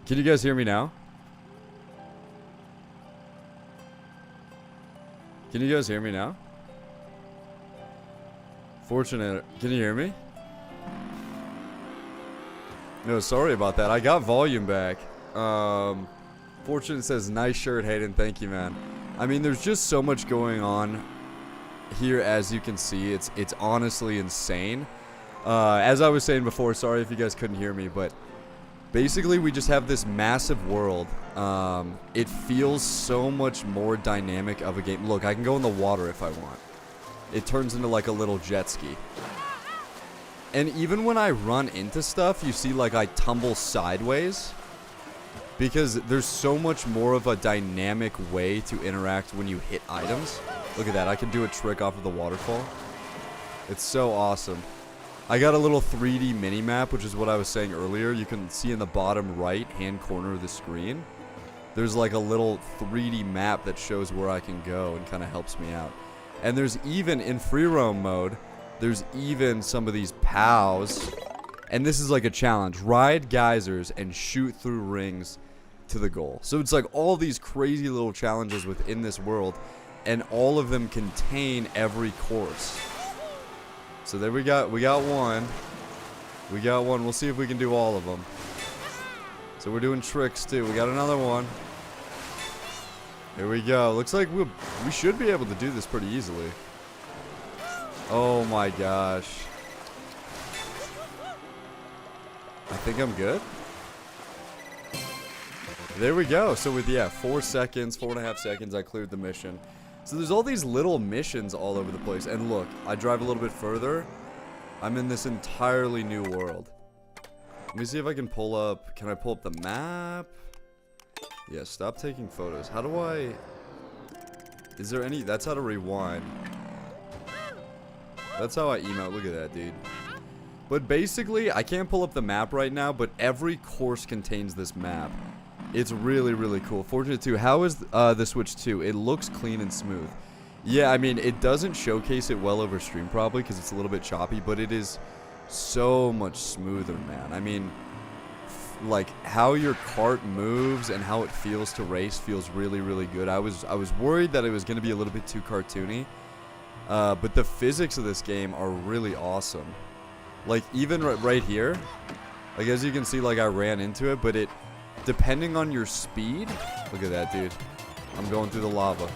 Can you guys hear me now? Can you guys hear me now? Fortunate. Can you hear me? No, sorry about that. I got volume back. Fortunate says, nice shirt, Hayden. Thank you, man. I mean, there's just so much going on here, as you can see. It's honestly insane. As I was saying before, sorry if you guys couldn't hear me, but basically we just have this massive world. It feels so much more dynamic of a game. Look, I can go in the water if I want. It turns into like a little jet ski. And even when I run into stuff, you see like I tumble sideways. Because there's so much more of a dynamic way to interact when you hit items. Look at that, I can do a trick off of the waterfall. It's so awesome. I got a little 3D mini-map, which is what I was saying earlier. You can see in the bottom right-hand corner of the screen. There's like a little 3D map that shows where I can go and kind of helps me out. And there's even, in free roam mode, there's even some of these POWs. And this is like a challenge. Ride geysers and shoot through rings to the goal. So it's like all these crazy little challenges within this world. And all of them contain every course. So there we got one. We got one. We'll see if we can do all of them. So we're doing tricks too. We got another one. Here we go. Looks like we should be able to do this pretty easily. Oh my gosh. I think I'm good. There we go. So with, yeah, 4 seconds, 4.5 seconds, I cleared the mission. So there's all these little missions all over the place. And look, I drive a little bit further. I'm in this entirely new world. Let me see if I can pull up. Can I pull up the map? Yeah, stop taking photos. How do I... Is there any... That's how to rewind. That's how I emote. Look at that, dude. But basically, I can't pull up the map right now, but every course contains this map. It's really, really cool. Fortunate 2, how is the Switch 2? It looks clean and smooth. Yeah, I mean, it doesn't showcase it well over stream probably because it's a little bit choppy, but it is so much smoother, man. I mean, like, how your cart moves and how it feels to race feels really, really good. I was worried that it was going to be a little bit too cartoony, but the physics of this game are really awesome. Like, even right here, like, as you can see, like, I ran into it, but it... Depending on your speed, look at that, dude. I'm going through the lava.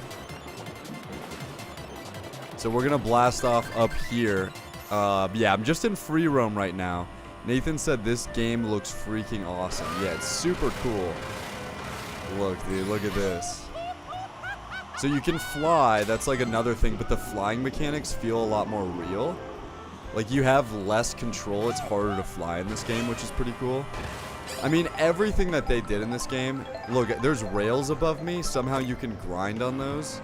So we're gonna blast off up here. Yeah, I'm just in free roam right now. Nathan said this game looks freaking awesome. Yeah, it's super cool. Look, dude, look at this. So you can fly, that's like another thing, but the flying mechanics feel a lot more real. Like, you have less control, it's harder to fly in this game, which is pretty cool. I mean, everything that they did in this game, look, there's rails above me. Somehow you can grind on those.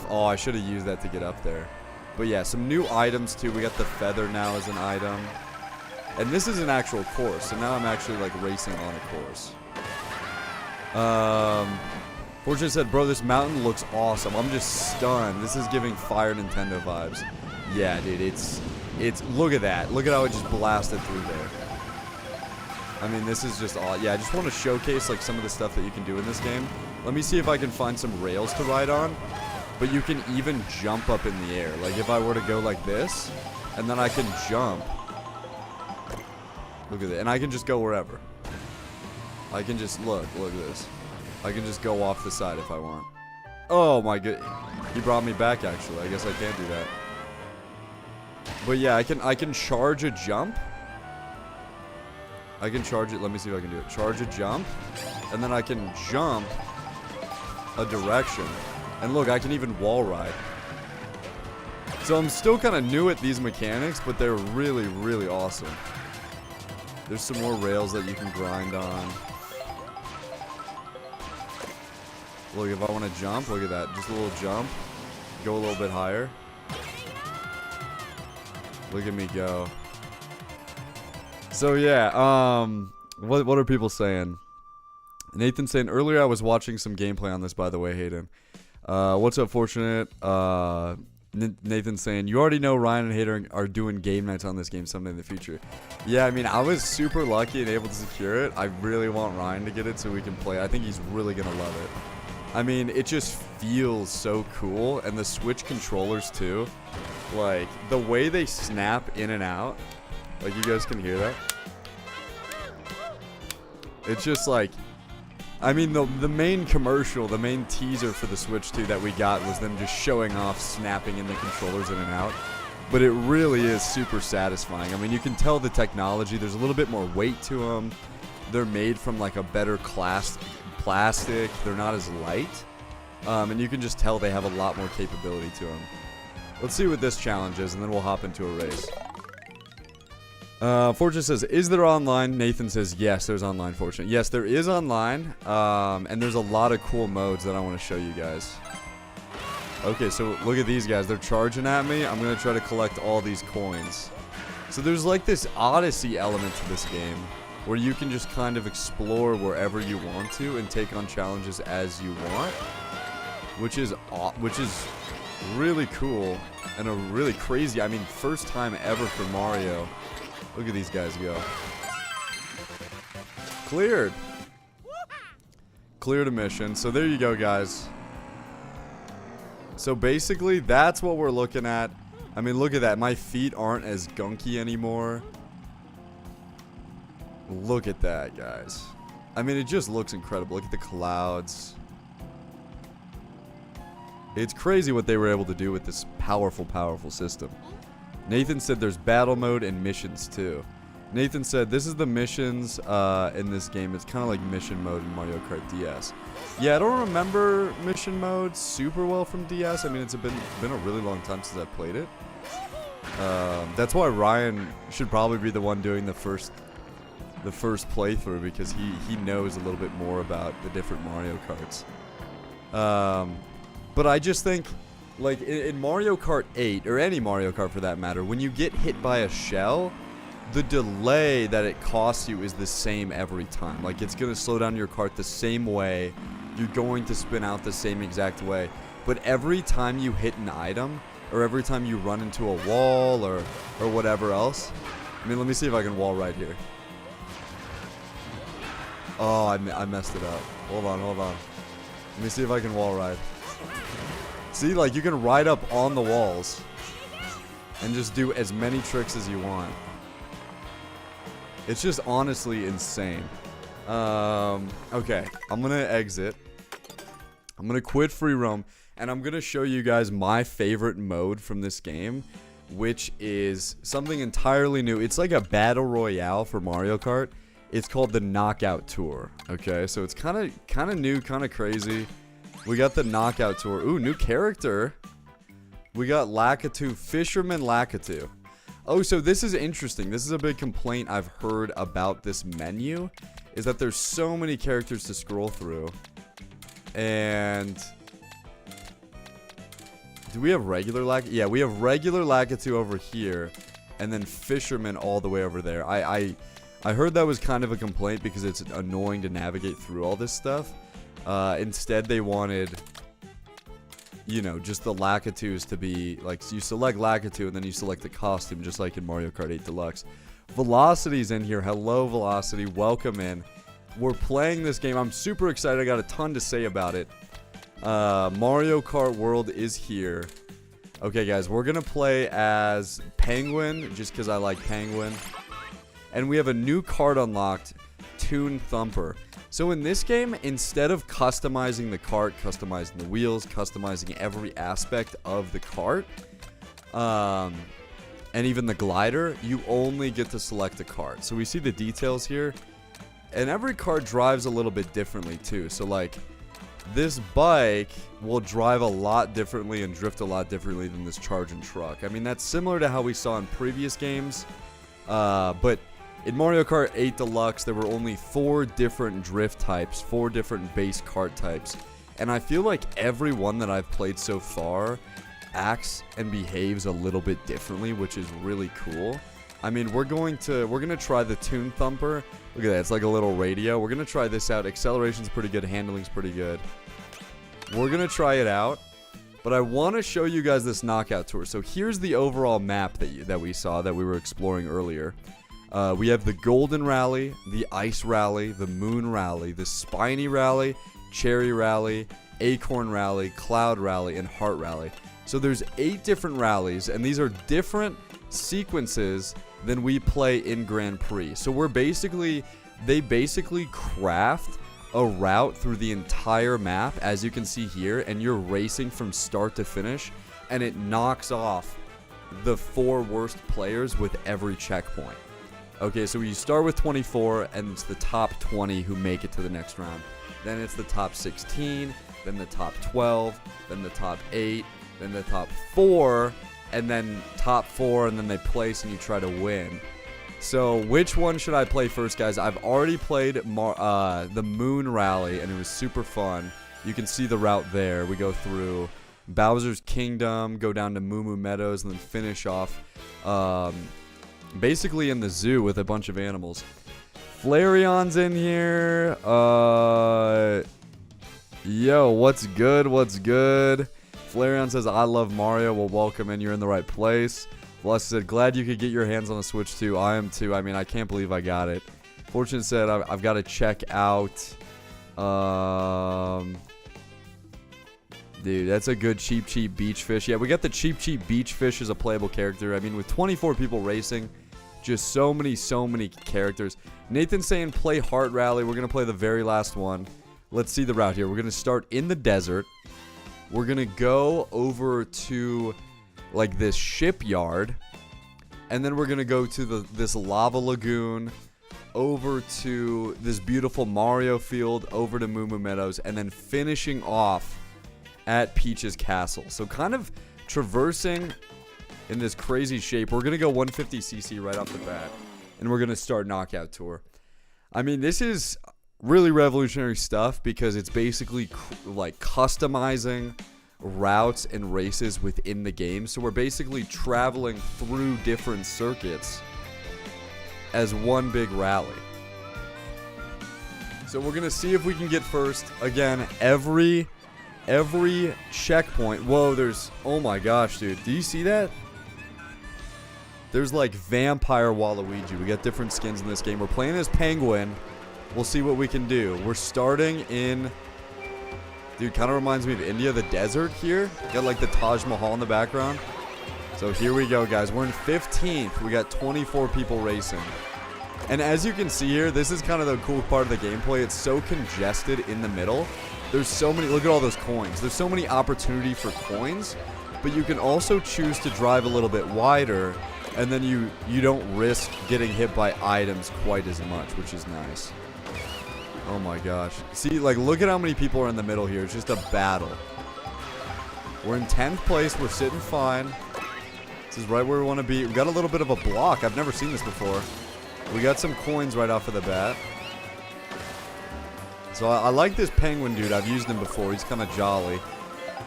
Oh, I should have used that to get up there. But yeah, some new items too. We got the feather now as an item. And this is an actual course. So now I'm actually like racing on a course. Fortune said, bro, this mountain looks awesome. I'm just stunned. This is giving Fire Nintendo vibes. Yeah, dude, it's, look at that. Look at how it just blasted through there. I mean, this is just all. Yeah, I just want to showcase like some of the stuff that you can do in this game. Let me see if I can find some rails to ride on. But you can even jump up in the air. Like if I were to go like this, and then I can jump. Look at it, and I can just go wherever. I can just look at this. I can just go off the side if I want. Oh my good, he brought me back actually. I guess I can't do that. But yeah, I can charge a jump. I can charge it. Let me see if I can do it. Charge a jump. And then I can jump a direction. And look, I can even wall ride. So I'm still kind of new at these mechanics, but they're really, really awesome. There's some more rails that you can grind on. Look, if I want to jump, look at that. Just a little jump. Go a little bit higher. Look at me go. So yeah, what are people saying? Nathan saying, earlier I was watching some gameplay on this, by the way, Hayden. What's up, Fortunate? Nathan's saying, you already know Ryan and Hater are doing game nights on this game someday in the future. Yeah, I mean, I was super lucky and able to secure it. I really want Ryan to get it so we can play. I think he's really going to love it. I mean, it just feels so cool. And the Switch controllers, too. Like, the way they snap in and out. Like, you guys can hear that. It's just like... I mean, the main commercial, the main teaser for the Switch 2 that we got was them just showing off snapping in the controllers in and out. But it really is super satisfying. I mean, you can tell the technology. There's a little bit more weight to them. They're made from, like, a better class plastic. They're not as light. And you can just tell they have a lot more capability to them. Let's see what this challenge is, and then we'll hop into a race. Fortune says, is there online? Nathan says, yes, there's online, Fortune. Yes, there is online, and there's a lot of cool modes that I want to show you guys. Okay, so look at these guys. They're charging at me. I'm going to try to collect all these coins. So there's like this Odyssey element to this game, where you can just kind of explore wherever you want to and take on challenges as you want, which is really cool and a really crazy, I mean, first time ever for Mario. Look at these guys go. Cleared. Cleared a mission. So there you go, guys. So basically, that's what we're looking at. I mean, look at that. My feet aren't as gunky anymore. Look at that, guys. I mean, it just looks incredible. Look at the clouds. It's crazy what they were able to do with this powerful, powerful system. Nathan said there's battle mode and missions too. Nathan said this is the missions in this game. It's kind of like mission mode in Mario Kart DS. Yeah, I don't remember mission mode super well from DS. I mean, it's been a really long time since I played it. That's why Ryan should probably be the one doing the first playthrough, because he knows a little bit more about the different Mario Karts. But I just think, like, in Mario Kart 8, or any Mario Kart for that matter, when you get hit by a shell, the delay that it costs you is the same every time. Like, it's going to slow down your kart the same way. You're going to spin out the same exact way. But every time you hit an item, or every time you run into a wall, or whatever else. I mean, let me see if I can wall ride here. Oh, I messed it up. Hold on. Let me see if I can wall ride. See, like, you can ride up on the walls and just do as many tricks as you want. It's just honestly insane. Okay, I'm gonna exit. I'm gonna quit free roam, and I'm gonna show you guys my favorite mode from this game, which is something entirely new. It's like a battle royale for Mario Kart. It's called the Knockout Tour. Okay, so it's kind of new, kind of crazy. We got the Knockout Tour. Ooh, new character. We got Lakitu, Fisherman Lakitu. Oh, so this is interesting. This is a big complaint I've heard about this menu, is that there's so many characters to scroll through. And do we have regular Lakitu? Yeah, we have regular Lakitu over here, and then Fisherman all the way over there. I heard that was kind of a complaint because it's annoying to navigate through all this stuff. Instead, they wanted, you know, just the Lakitus to be, like, so you select Lakitu and then you select the costume, just like in Mario Kart 8 Deluxe. Velocity's in here. Hello, Velocity. Welcome in. We're playing this game. I'm super excited. I got a ton to say about it. Mario Kart World is here. Okay, guys, we're going to play as Penguin, just because I like Penguin. And we have a new card unlocked, Toon Thumper. So in this game, instead of customizing the cart, customizing the wheels, customizing every aspect of the cart, and even the glider, you only get to select a cart. So we see the details here, and every cart drives a little bit differently too. So like, this bike will drive a lot differently and drift a lot differently than this charging truck. I mean, that's similar to how we saw in previous games, but in Mario Kart 8 Deluxe, there were only 4 different drift types, 4 different base kart types. And I feel like every one that I've played so far acts and behaves a little bit differently, which is really cool. I mean, we're gonna try the Toon Thumper. Look at that, it's like a little radio. We're gonna try this out. Acceleration's pretty good, handling's pretty good. We're gonna try it out. But I want to show you guys this knockout tour. So here's the overall map that we saw, that we were exploring earlier. We have the Golden Rally, the Ice Rally, the Moon Rally, the Spiny Rally, Cherry Rally, Acorn Rally, Cloud Rally, and Heart Rally. So there's 8 different rallies, and these are different sequences than we play in Grand Prix. So they basically craft a route through the entire map, as you can see here, and you're racing from start to finish, and it knocks off the 4 worst players with every checkpoint. Okay, so you start with 24, and it's the top 20 who make it to the next round. Then it's the top 16, then the top 12, then the top 8, then the top 4, and then top 4, and then they place and you try to win. So which one should I play first, guys? I've already played the Moon Rally, and it was super fun. You can see the route there. We go through Bowser's Kingdom, go down to Moo Moo Meadows, and then finish off basically in the zoo with a bunch of animals. Flareon's in here. Yo, what's good? What's good? Flareon says, I love Mario. Well, welcome in. You're in the right place. Bless said, glad you could get your hands on a Switch too. I am too. I mean, I can't believe I got it. Fortune said, I've got to check out. Dude, that's a good Cheep Beach Fish. Yeah, we got the Cheep Beach Fish as a playable character. I mean, with 24 people racing, just so many characters. Nathan's saying play Heart Rally. We're going to play the very last one. Let's see the route here. We're going to start in the desert. We're going to go over to like this shipyard, and then we're gonna go to this lava lagoon, over to this beautiful Mario field, over to Moo Moo Meadows, and then finishing off at Peach's castle. So kind of traversing in this crazy shape. We're gonna go 150cc right off the bat, and we're gonna start knockout tour. I mean, this is really revolutionary stuff because it's basically like customizing routes and races within the game. So we're basically traveling through different circuits as one big rally. So we're gonna see if we can get first. Again, every checkpoint. Whoa, there's, oh my gosh, dude, do you see that? There's like Vampire Waluigi. We got different skins in this game. We're playing as Penguin. We'll see what we can do. We're starting in, dude, kind of reminds me of India, the desert here. Got like the Taj Mahal in the background. So here we go, guys. We're in 15th. We got 24 people racing. And as you can see here, this is kind of the cool part of the gameplay. It's so congested in the middle. There's so many, look at all those coins. There's so many opportunity for coins, but you can also choose to drive a little bit wider, and then you don't risk getting hit by items quite as much, which is nice. Oh my gosh. See, like, look at how many people are in the middle here. It's just a battle. We're in 10th place. We're sitting fine. This is right where we want to be. We got a little bit of a block. I've never seen this before. We got some coins right off of the bat. So I like this penguin dude. I've used him before. He's kind of jolly.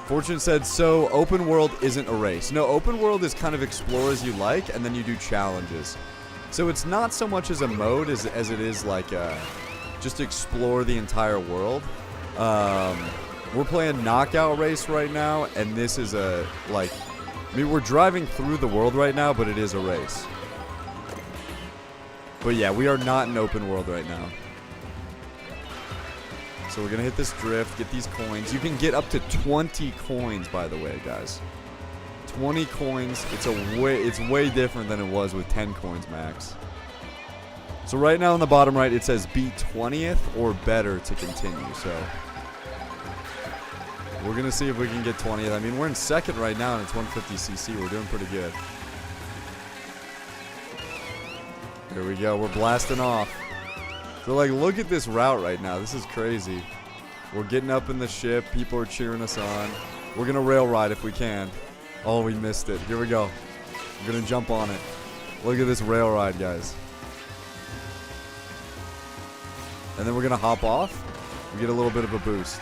Fortune said, so open world isn't a race. No, open world is kind of explore as you like, and then you do challenges. So it's not so much as a mode as it is like just explore the entire world. We're playing knockout race right now, and this is a, like, I mean, we're driving through the world right now, but it is a race. But yeah, we are not in open world right now. So we're gonna hit this drift, get these coins. You can get up to 20 coins, by the way, guys. 20 coins. It's way different than it was with 10 coins max. So right now on the bottom right, it says be 20th or better to continue. So we're going to see if we can get 20th. I mean, we're in second right now, and it's 150cc. We're doing pretty good. There we go. We're blasting off. So, like, look at this route right now. This is crazy. We're getting up in the ship. People are cheering us on. We're going to rail ride if we can. Oh, we missed it. Here we go. We're going to jump on it. Look at this rail ride, guys. And then we're going to hop off. We get a little bit of a boost.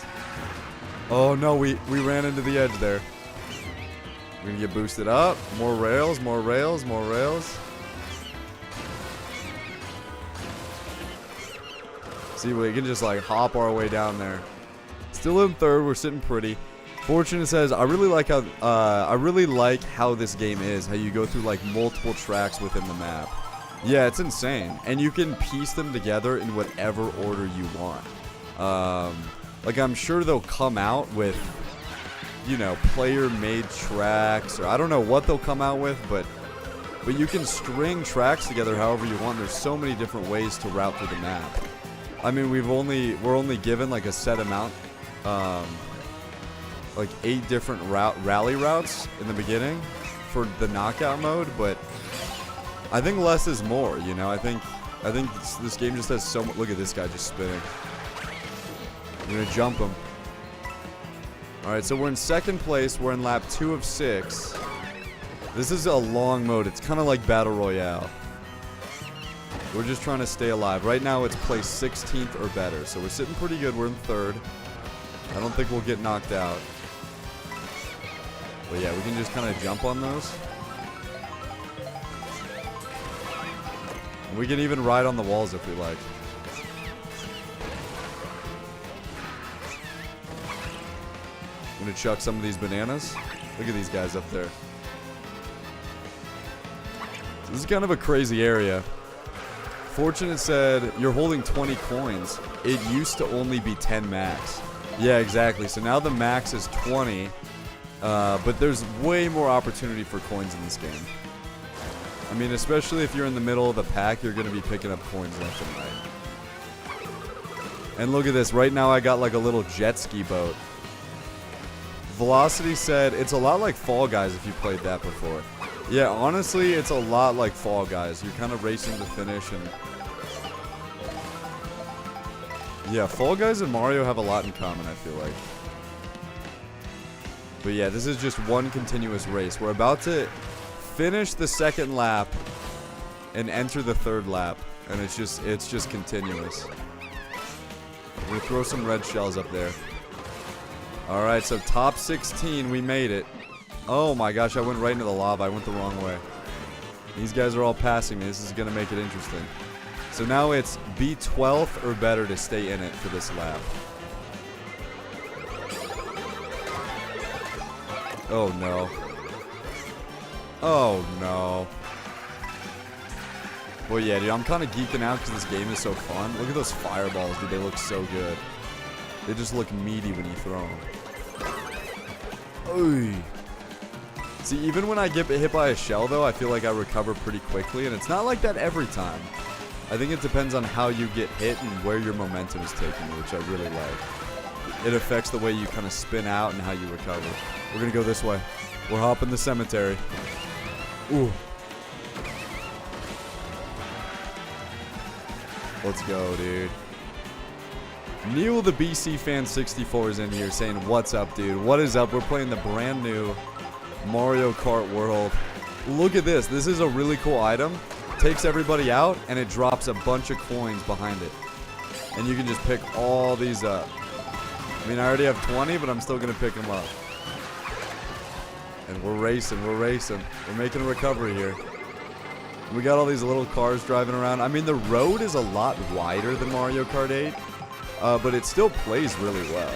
Oh, no, we ran into the edge there. We're going to get boosted up. More rails, more rails, more rails. See, we can just, like, hop our way down there. Still in third. We're sitting pretty. Fortune says, I really like how this game is, how you go through like multiple tracks within the map. Yeah, it's insane. And you can piece them together in whatever order you want. Like, I'm sure they'll come out with, you know, player-made tracks, or I don't know what they'll come out with, but you can string tracks together however you want. There's so many different ways to route through the map. I mean, we're only given like a set amount, like 8 different rally routes in the beginning for the knockout mode, but I think less is more, you know. I think this game just has so much. Look at this guy just spinning. I'm gonna jump him. Alright, so we're in second place. We're in lap 2 of 6. This is a long mode. It's kind of like Battle Royale. We're just trying to stay alive. Right now it's place 16th or better. So we're sitting pretty good. We're in third. I don't think we'll get knocked out. But yeah, we can just kind of jump on those. And we can even ride on the walls if we like. I'm gonna chuck some of these bananas. Look at these guys up there. So this is kind of a crazy area. Fortunate said, you're holding 20 coins. It used to only be 10 max. Yeah, exactly. So now the max is 20. But there's way more opportunity for coins in this game. I mean, especially if you're in the middle of the pack, you're going to be picking up coins left and right. And look at this. Right now I got like a little jet ski boat. Velocity said, it's a lot like Fall Guys if you played that before. Yeah, honestly, it's a lot like Fall Guys. You're kind of racing to finish and... Yeah, Fall Guys and Mario have a lot in common, I feel like. But yeah, this is just one continuous race. We're about to finish the second lap and enter the third lap. And it's just continuous. We're gonna throw some red shells up there. Alright, so top 16, we made it. Oh my gosh, I went right into the lava. I went the wrong way. These guys are all passing me. This is going to make it interesting. So now it's be 12th or better to stay in it for this lap. Oh no. Oh no. Well, yeah, dude, I'm kind of geeking out because this game is so fun. Look at those fireballs, dude. They look so good. They just look meaty when you throw them. Oy. See, even when I get hit by a shell, though, I feel like I recover pretty quickly, and it's not like that every time. I think it depends on how you get hit and where your momentum is taking you, which I really like. It affects the way you kind of spin out and how you recover. We're going to go this way. We're hopping the cemetery. Ooh. Let's go, dude. Neil the BC Fan 64 is in here saying, what's up, dude? What is up? We're playing the brand new Mario Kart World. Look at this. This is a really cool item. Takes everybody out, and it drops a bunch of coins behind it. And you can just pick all these up. I mean, I already have 20, but I'm still going to pick them up. And we're racing. We're racing. We're making a recovery here. We got all these little cars driving around. I mean, the road is a lot wider than Mario Kart 8. But it still plays really well.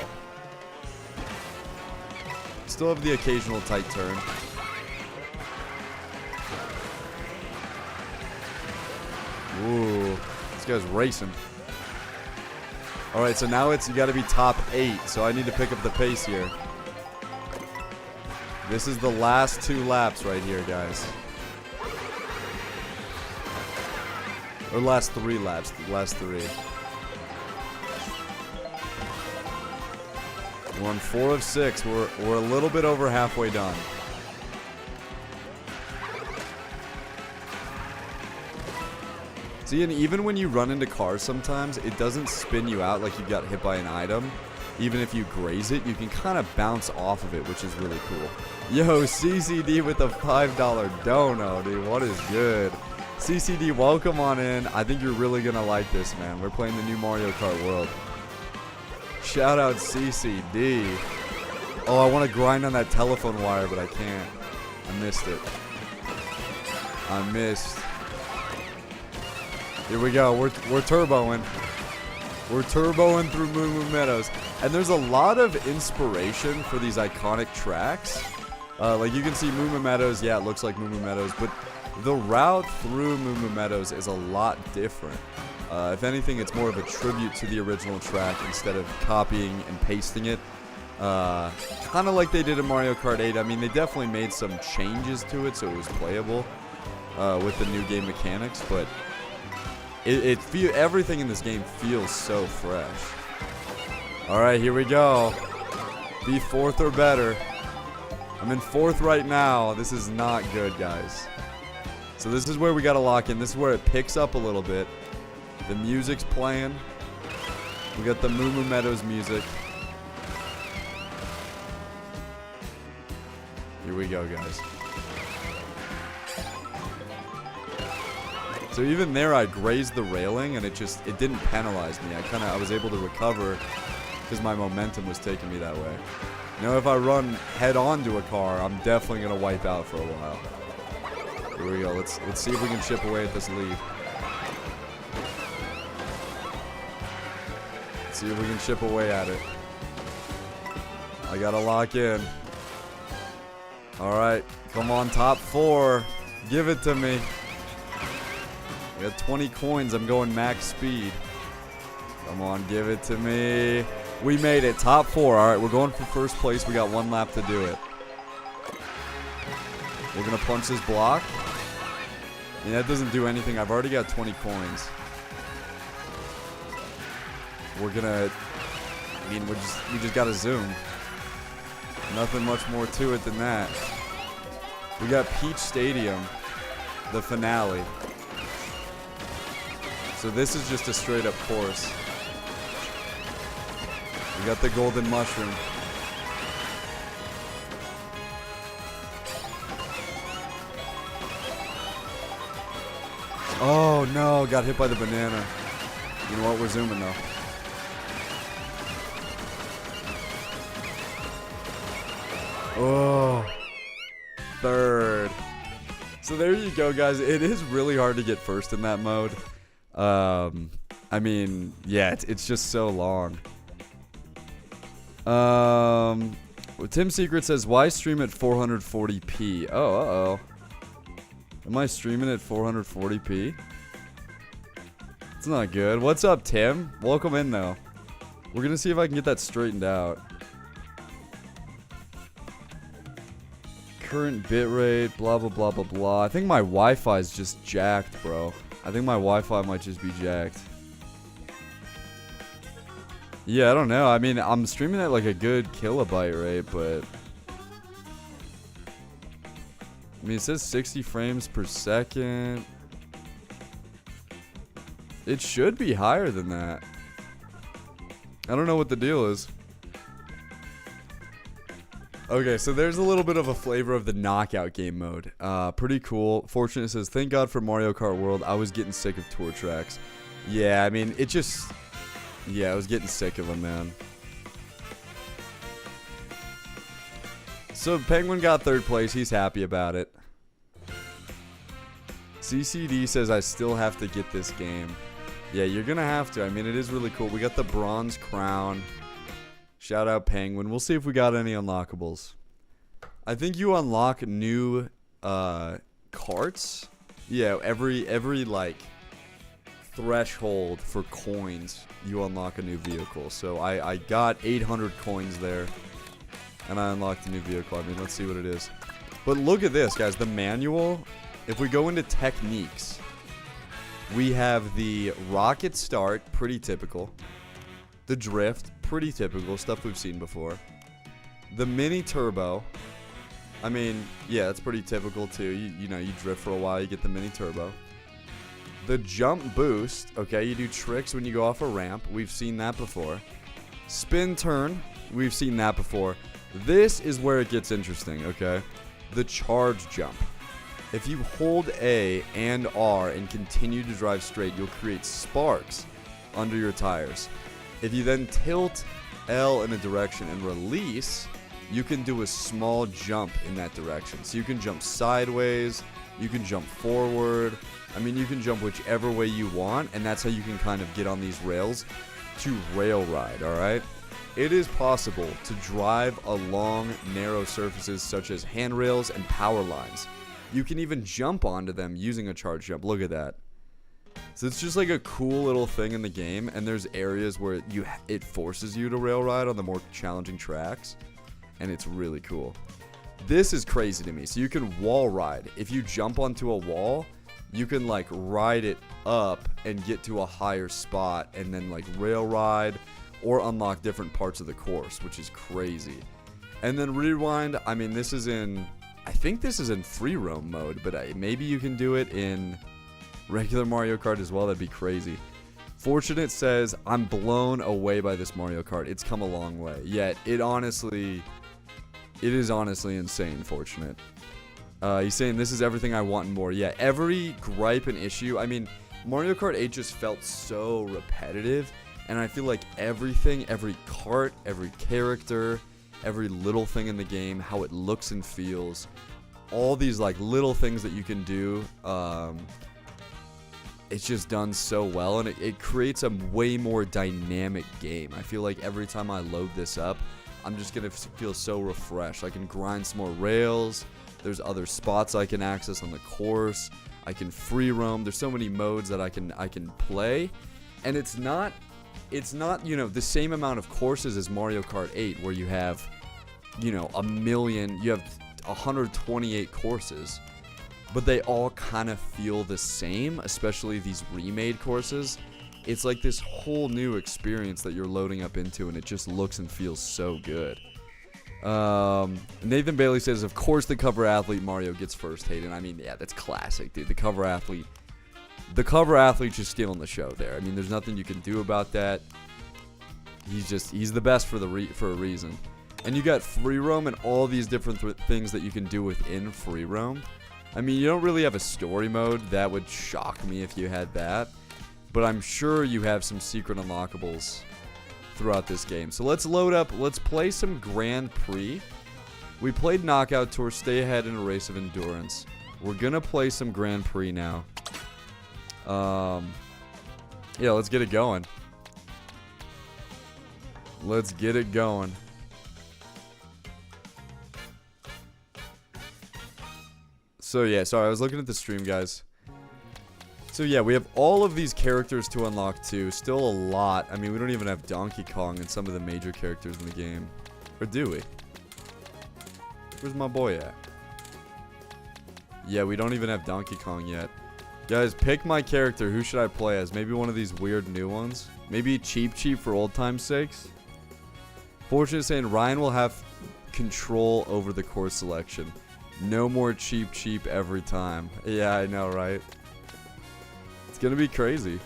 Still have the occasional tight turn. Ooh, this guy's racing. Alright, so now you gotta be top 8, so I need to pick up the pace here. This is the last 2 laps right here, guys. Or last 3 laps, the last 3. We're on 4 of 6. We're a little bit over halfway done. See, and even when you run into cars sometimes, it doesn't spin you out like you got hit by an item. Even if you graze it, you can kind of bounce off of it, which is really cool. Yo, CCD with a $5 dono, dude. What is good? CCD, welcome on in. I think you're really going to like this, man. We're playing the new Mario Kart World. Shout out CCD. Oh, I want to grind on that telephone wire, but I can't. I missed it. I missed. Here we go. We're turboing. We're turboing through Moo Moo Meadows. And there's a lot of inspiration for these iconic tracks. Like you can see Moo Moo Meadows. Yeah, it looks like Moo Moo Meadows. But the route through Moo Moo Meadows is a lot different. If anything, it's more of a tribute to the original track instead of copying and pasting it. Kind of like they did in Mario Kart 8. I mean, they definitely made some changes to it so it was playable with the new game mechanics, but everything in this game feels so fresh. All right, here we go. Be fourth or better. I'm in fourth right now. This is not good, guys. So this is where we got to lock in. This is where it picks up a little bit. The music's playing. We got the Moo Moo Meadows music. Here we go, guys. So even there, I grazed the railing, and it didn't penalize me. I was able to recover because my momentum was taking me that way. You know, if I run head on to a car, I'm definitely gonna wipe out for a while. Here we go. Let's see if we can chip away at this lead. See if we can chip away at it. I gotta lock in. Alright, come on, top 4. Give it to me. I got 20 coins. I'm going max speed. Come on, give it to me. We made it. Top 4. Alright, we're going for first place. We got 1 lap to do it. We're gonna punch this block. Yeah, that doesn't do anything. I've already got 20 coins. We're gonna, I mean, we just gotta zoom. Nothing much more to it than that. We got Peach Stadium, the finale. So this is just a straight up course. We got the golden mushroom. Oh no, got hit by the banana. You know what, we're zooming though. Oh, third. So there you go, guys. It is really hard to get first in that mode. I mean, yeah, it's just so long. Tim Secret says, why stream at 440p? Oh, uh-oh. Am I streaming at 440p? It's not good. What's up, Tim? Welcome in, though. We're gonna see if I can get that straightened out. Current bitrate, blah, blah, blah, blah, blah. I think my Wi-Fi is just jacked, bro. I think my Wi-Fi might just be jacked. Yeah, I don't know. I mean, I'm streaming at like a good kilobyte rate, but... I mean, it says 60 frames per second. It should be higher than that. I don't know what the deal is. Okay, so there's a little bit of a flavor of the knockout game mode. Pretty cool. Fortunate says, thank God for Mario Kart World. I was getting sick of tour tracks. Yeah, I mean, it just... Yeah, I was getting sick of them, man. So, Penguin got third place. He's happy about it. CCD says, I still have to get this game. Yeah, you're gonna have to. I mean, it is really cool. We got the bronze crown. Shout out Penguin. We'll see if we got any unlockables. I think you unlock new carts. Yeah, every like threshold for coins, you unlock a new vehicle. So I got 800 coins there, and I unlocked a new vehicle. I mean, let's see what it is. But look at this, guys. The manual. If we go into techniques, we have the rocket start, pretty typical. The drift, pretty typical, stuff we've seen before. The mini turbo, I mean, yeah, that's pretty typical too. You know, you drift for a while, you get the mini turbo. The jump boost, okay, you do tricks when you go off a ramp. We've seen that before. Spin turn, we've seen that before. This is where it gets interesting, okay? The charge jump. If you hold A and R and continue to drive straight, you'll create sparks under your tires. If you then tilt L in a direction and release, you can do a small jump in that direction. So you can jump sideways, you can jump forward. I mean, you can jump whichever way you want, and that's how you can kind of get on these rails. to rail ride, alright? It is possible to drive along narrow surfaces such as handrails and power lines. You can even jump onto them using a charge jump. Look at that. So it's just like a cool little thing in the game, and there's areas where it forces you to rail ride on the more challenging tracks, and it's really cool. This is crazy to me. So you can wall ride. If you jump onto a wall, you can like ride it up and get to a higher spot and then like rail ride or unlock different parts of the course, which is crazy. And then rewind, I mean, this is in, I think this is in free roam mode, but maybe you can do it in regular Mario Kart as well. That'd be crazy. Fortunate says, I'm blown away by this Mario Kart. It's come a long way. Yet, it is honestly insane, Fortunate. He's saying, this is everything I want and more. Yeah, every gripe and issue. I mean, Mario Kart 8 just felt so repetitive. And I feel like everything, every kart, every character, every little thing in the game, how it looks and feels, all these like little things that you can do, it's just done so well, and it creates a way more dynamic game. I feel like every time I load this up, I'm just going to feel so refreshed. I can grind some more rails. There's other spots I can access on the course. I can free roam. There's so many modes that I can play, and it's not, you know, the same amount of courses as Mario Kart 8 where you have, you know, you have 128 courses, but they all kind of feel the same, especially these remade courses. It's like this whole new experience that you're loading up into, and it just looks and feels so good. Nathan Bailey says, of course the cover athlete Mario gets first, Hayden. I mean, yeah, that's classic, dude. The cover athlete's just stealing the show there. I mean, there's nothing you can do about that. He's the best for a reason. And you got free roam and all these different things that you can do within free roam. I mean, you don't really have a story mode. That would shock me if you had that. But I'm sure you have some secret unlockables throughout this game. So let's load up. Let's play some Grand Prix. We played Knockout Tour, stay ahead in a race of endurance. We're going to play some Grand Prix now. Yeah, let's get it going. Let's get it going. So yeah, sorry, I was looking at the stream, guys. So yeah, we have all of these characters to unlock too. Still a lot. I mean, we don't even have Donkey Kong and some of the major characters in the game. Or do we? Where's my boy at? Yeah, we don't even have Donkey Kong yet. Guys, pick my character. Who should I play as? Maybe one of these weird new ones? Maybe Cheap for old time's sakes? Fortunate saying Ryan will have control over the course selection. No more cheap every time. Yeah, I know, right? It's gonna be crazy.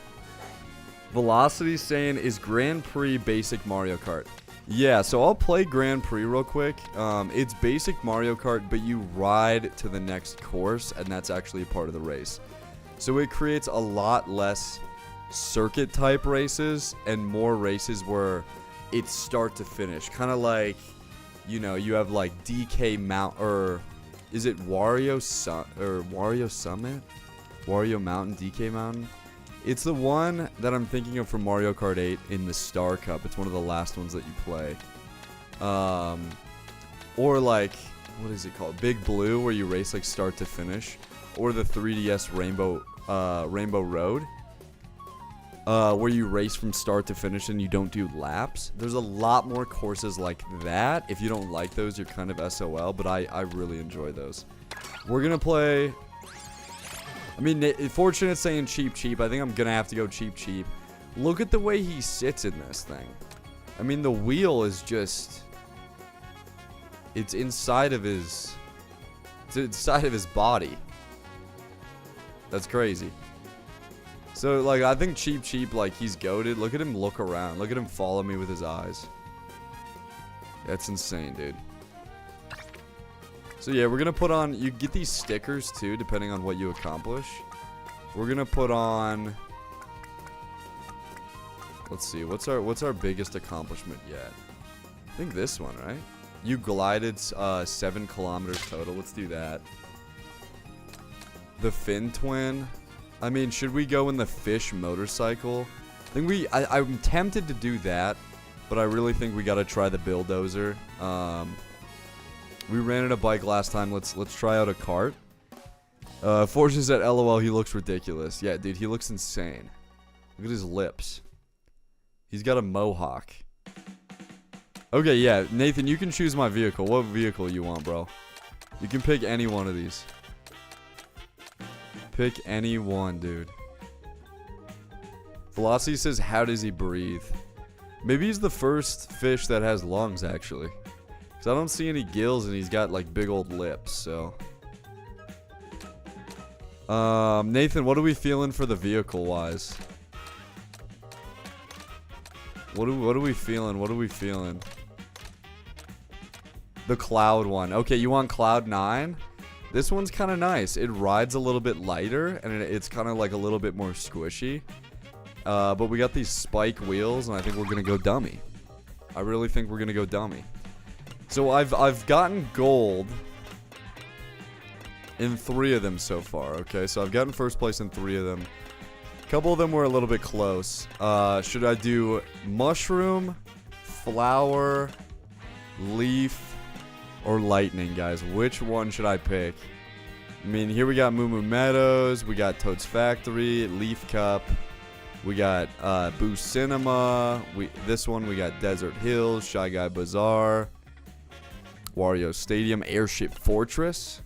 Velocity saying, is Grand Prix basic Mario Kart? Yeah, so I'll play Grand Prix real quick. It's basic Mario Kart, but you ride to the next course, and that's actually a part of the race. So it creates a lot less circuit type races and more races where it's start to finish. Kind of like, you know, you have like DK Mount, or is it Wario Summit? Wario Mountain, DK Mountain? It's the one that I'm thinking of from Mario Kart 8 in the Star Cup. It's one of the last ones that you play. Or like, what is it called? Big Blue, where you race like start to finish. Or the 3DS Rainbow Road, where you race from start to finish and you don't do laps. There's a lot more courses like that. If you don't like those, you're kind of SOL, but I really enjoy those. We're going to play... I mean, Fortunate saying cheap. I think I'm going to have to go cheap. Look at the way he sits in this thing. I mean, the wheel is just... It's inside of his body. That's crazy. So, like, I think cheap, like, he's goated. Look at him look around. Look at him follow me with his eyes. That's insane, dude. So, yeah, we're gonna put on... You get these stickers, too, depending on what you accomplish. We're gonna put on... Let's see. What's our biggest accomplishment yet? I think this one, right? You glided 7 kilometers total. Let's do that. The Fin Twin. I mean, should we go in the fish motorcycle? I'm tempted to do that, but I really think we gotta try the bulldozer. We ran in a bike last time. Let's try out a cart. Fortune said, LOL, he looks ridiculous. Yeah, dude, he looks insane. Look at his lips. He's got a mohawk. Okay, yeah, Nathan, you can choose my vehicle. What vehicle you want, bro? You can pick any one of these. Pick any one, dude. Velocity says, how does he breathe? Maybe he's the first fish that has lungs, actually. Because I don't see any gills, and he's got, like, big old lips, so... Nathan, what are we feeling for the vehicle-wise? What are we feeling? What are we feeling? The Cloud one. Okay, you want Cloud 9? This one's kind of nice. It rides a little bit lighter, and it's kind of like a little bit more squishy. But we got these spike wheels, and I think we're going to go dummy. I really think we're going to go dummy. So I've gotten gold in 3 of them so far, okay? So I've gotten first place in 3 of them. A couple of them were a little bit close. Should I do mushroom, flower, leaf, or lightning, guys? Which one should I pick? I mean, here we got Moo Moo Meadows, we got Toad's Factory, Leaf Cup, we got Boo Cinema, this one we got Desert Hills, Shy Guy Bazaar, Wario Stadium, Airship Fortress.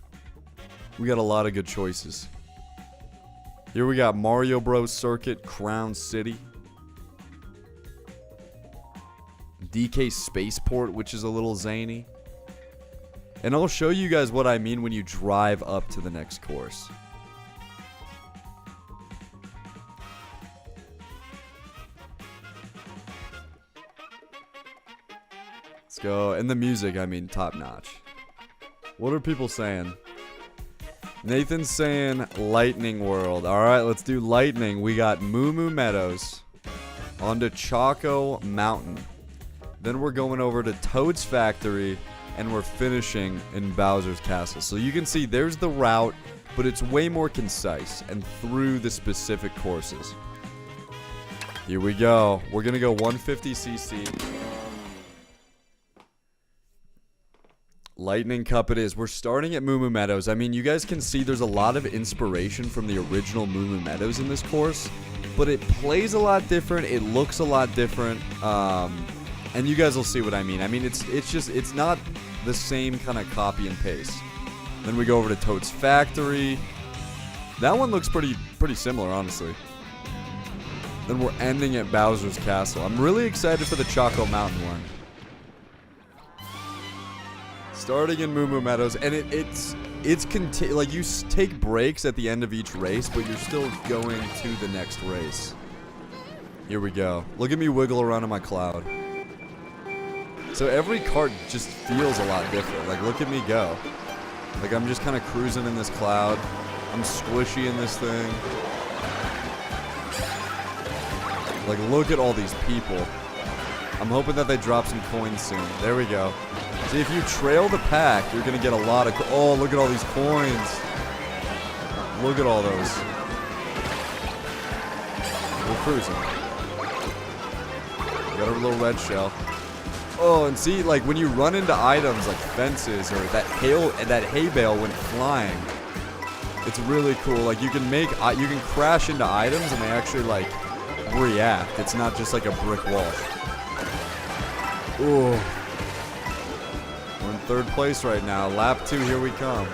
We got a lot of good choices. Here we got Mario Bros. Circuit, Crown City, DK Spaceport, which is a little zany. And I'll show you guys what I mean when you drive up to the next course. Let's go. And the music, I mean, top notch. What are people saying? Nathan's saying Lightning World. Alright, let's do Lightning. We got Moo Moo Meadows onto Choco Mountain. Then we're going over to Toad's Factory, and we're finishing in Bowser's Castle. So you can see there's the route, but it's way more concise and through the specific courses. Here we go. We're going to go 150cc. Lightning Cup it is. We're starting at Moo Moo Meadows. I mean, you guys can see there's a lot of inspiration from the original Moo Moo Meadows in this course, but it plays a lot different. It looks a lot different. And you guys will see what I mean. I mean, it's not the same kind of copy and paste. Then we go over to Toad's Factory. That one looks pretty similar, honestly. Then we're ending at Bowser's Castle. I'm really excited for the Choco Mountain one. Starting in Moo Moo Meadows, and it's like you take breaks at the end of each race, but you're still going to the next race. Here we go. Look at me wiggle around in my cloud. So every kart just feels a lot different. Like, look at me go. Like, I'm just kind of cruising in this cloud. I'm squishy in this thing. Like, look at all these people. I'm hoping that they drop some coins soon. There we go. See, if you trail the pack, you're going to get a lot of... Oh, look at all these coins. Look at all those. We're cruising. Got a little red shell. Oh, and see, like, when you run into items like fences or that hay bale went flying, it's really cool. Like, you can crash into items and they actually, like, react. It's not just like a brick wall. Ooh. We're in 3rd place right now. Lap 2, here we come.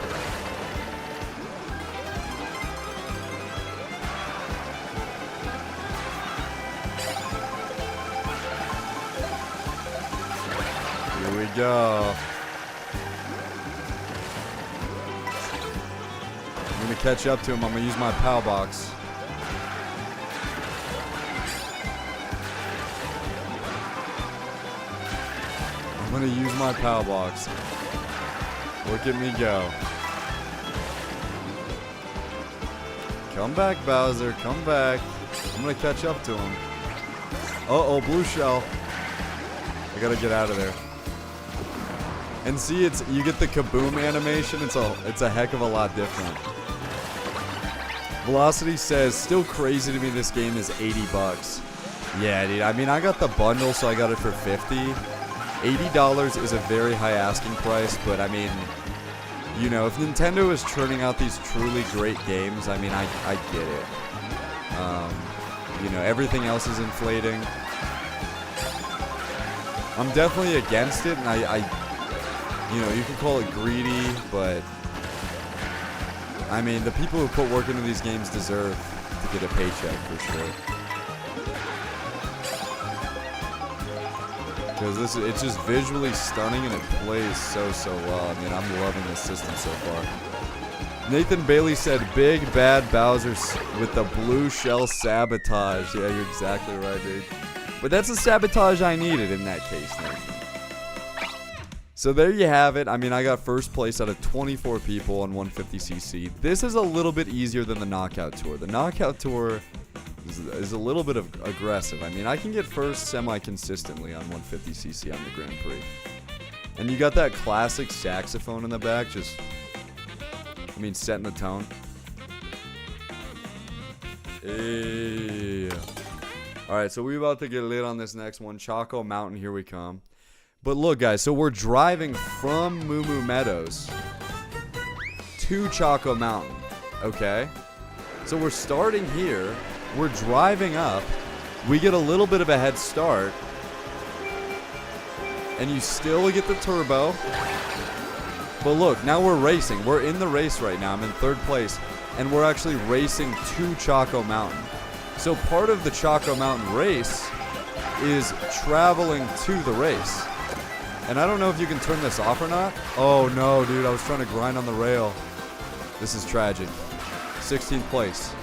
Here we go. I'm going to catch up to him. I'm going to use my POW box. I'm going to use my POW box. Look at me go. Come back, Bowser. Come back. I'm going to catch up to him. Uh-oh, blue shell. I got to get out of there. And see, you get the kaboom animation. It's a heck of a lot different. Velocity says, still crazy to me this game is $80. Yeah, dude. I mean, I got the bundle, so I got it for $50. $80 is a very high asking price, but I mean, you know, if Nintendo is churning out these truly great games, I mean, I get it. You know, everything else is inflating. I'm definitely against it, and you know, you can call it greedy, but I mean, the people who put work into these games deserve to get a paycheck for sure. Because it's just visually stunning and it plays so well. I mean, I'm loving this system so far. Nathan Bailey said, "Big bad Bowser with the blue shell sabotage." Yeah, you're exactly right, dude. But that's the sabotage I needed in that case, Nathan. So there you have it. I mean, I got first place out of 24 people on 150cc. This is a little bit easier than the Knockout Tour. The Knockout Tour is a little bit of aggressive. I mean, I can get first semi-consistently on 150cc on the Grand Prix. And you got that classic saxophone in the back, just, I mean, setting the tone. Hey. Alright, so we're about to get lit on this next one. Choco Mountain, here we come. But look, guys, so we're driving from Moo Moo Meadows to Choco Mountain, okay? So we're starting here. We're driving up. We get a little bit of a head start. And you still get the turbo. But look, now we're racing. We're in the race right now. I'm in third place. And we're actually racing to Choco Mountain. So part of the Choco Mountain race is traveling to the race. And I don't know if you can turn this off or not. Oh no, dude, I was trying to grind on the rail. This is tragic. 16th place.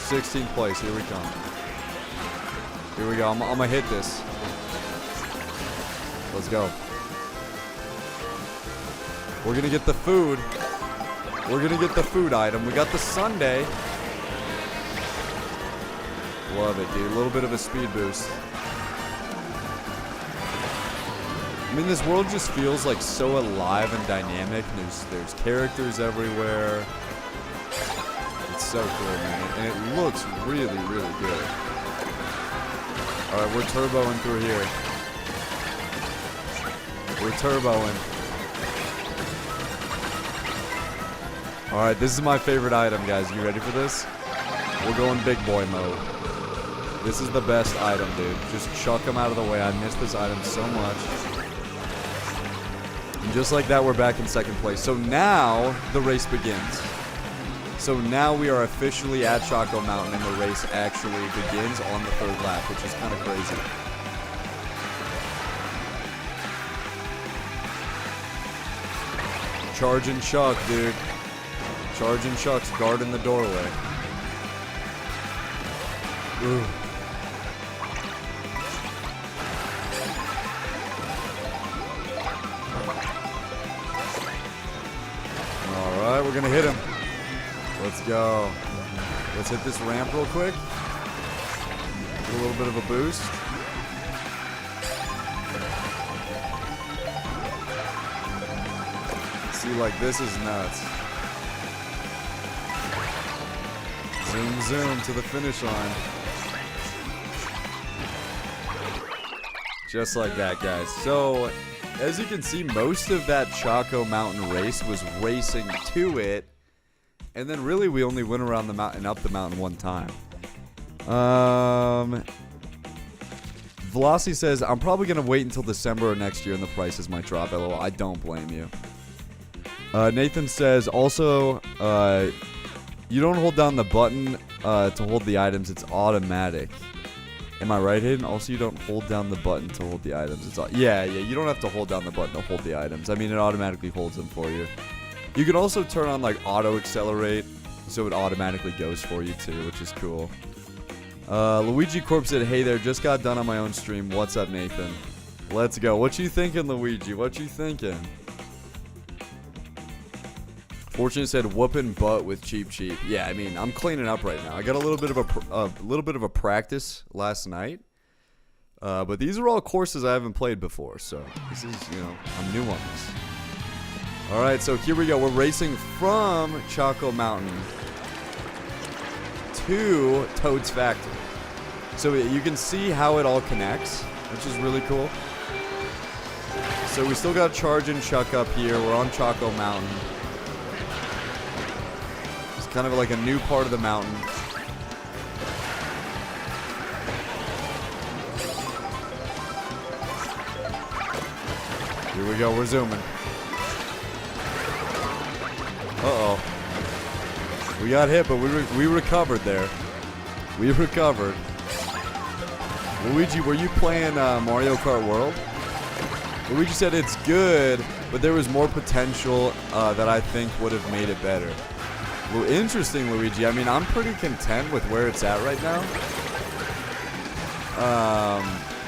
16th place, here we come. Here we go, I'm gonna hit this. Let's go. We're gonna get the food. We're gonna get the food item. We got the sundae. Love it, dude. A little bit of a speed boost. I mean, this world just feels like so alive and dynamic. There's characters everywhere. It's so cool, man. And it looks really, really good. Alright, we're turboing through here. We're turboing. Alright, this is my favorite item, guys. You ready for this? We're going big boy mode. This is the best item, dude. Just chuck them out of the way. I miss this item so much. And just like that, we're back in second place. So now the race begins. So now we are officially at Choco Mountain and the race actually begins on the third lap, which is kind of crazy. Charging Chuck, dude. Charging Chuck's guarding the doorway. Ooh. Alright, we're gonna hit him. Let's go. Let's hit this ramp real quick. Get a little bit of a boost. See, like, this is nuts. Zoom, zoom to the finish line. Just like that, guys. So, as you can see, most of that Choco Mountain race was racing to it. And then really we only went around the mountain, up the mountain one time. Velocity says, I'm probably going to wait until December or next year and the prices might drop. LOL, I don't blame you. Nathan says, also, you don't hold down the button to hold the items. It's automatic. Am I right, Hayden? Also, you don't hold down the button to hold the items. Yeah, you don't have to hold down the button to hold the items. I mean, it automatically holds them for you. You can also turn on, like, auto accelerate, so it automatically goes for you, too, which is cool. Luigi Corp said, hey there, just got done on my own stream. What's up, Nathan? Let's go. What you thinking, Luigi? What you thinking? Fortune said, whooping butt with Cheap Cheap. Yeah, I mean, I'm cleaning up right now. I got a little bit of a practice last night. But these are all courses I haven't played before, so this is, you know, I'm new on this. Alright, so here we go. We're racing from Choco Mountain to Toad's Factory. So you can see how it all connects, which is really cool. So we still got Charge and Chuck up here. We're on Choco Mountain. It's kind of like a new part of the mountain. Here we go, we're zooming. Uh-oh. We got hit, but we recovered there. We recovered. Luigi, were you playing Mario Kart World? Luigi said it's good, but there was more potential that I think would have made it better. Well, interesting, Luigi. I mean, I'm pretty content with where it's at right now.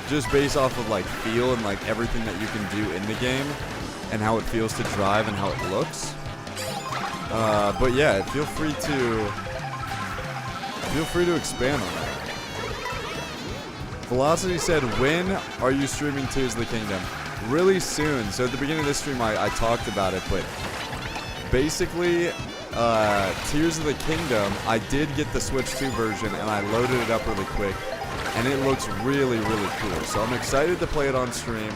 Just based off of like feel and like everything that you can do in the game and how it feels to drive and how it looks. But yeah, feel free to expand on that. Velocity said, when are you streaming Tears of the Kingdom? Really soon. So at the beginning of this stream, I talked about it, but basically, Tears of the Kingdom, I did get the Switch 2 version, and I loaded it up really quick, and it looks really, really cool. So I'm excited to play it on stream.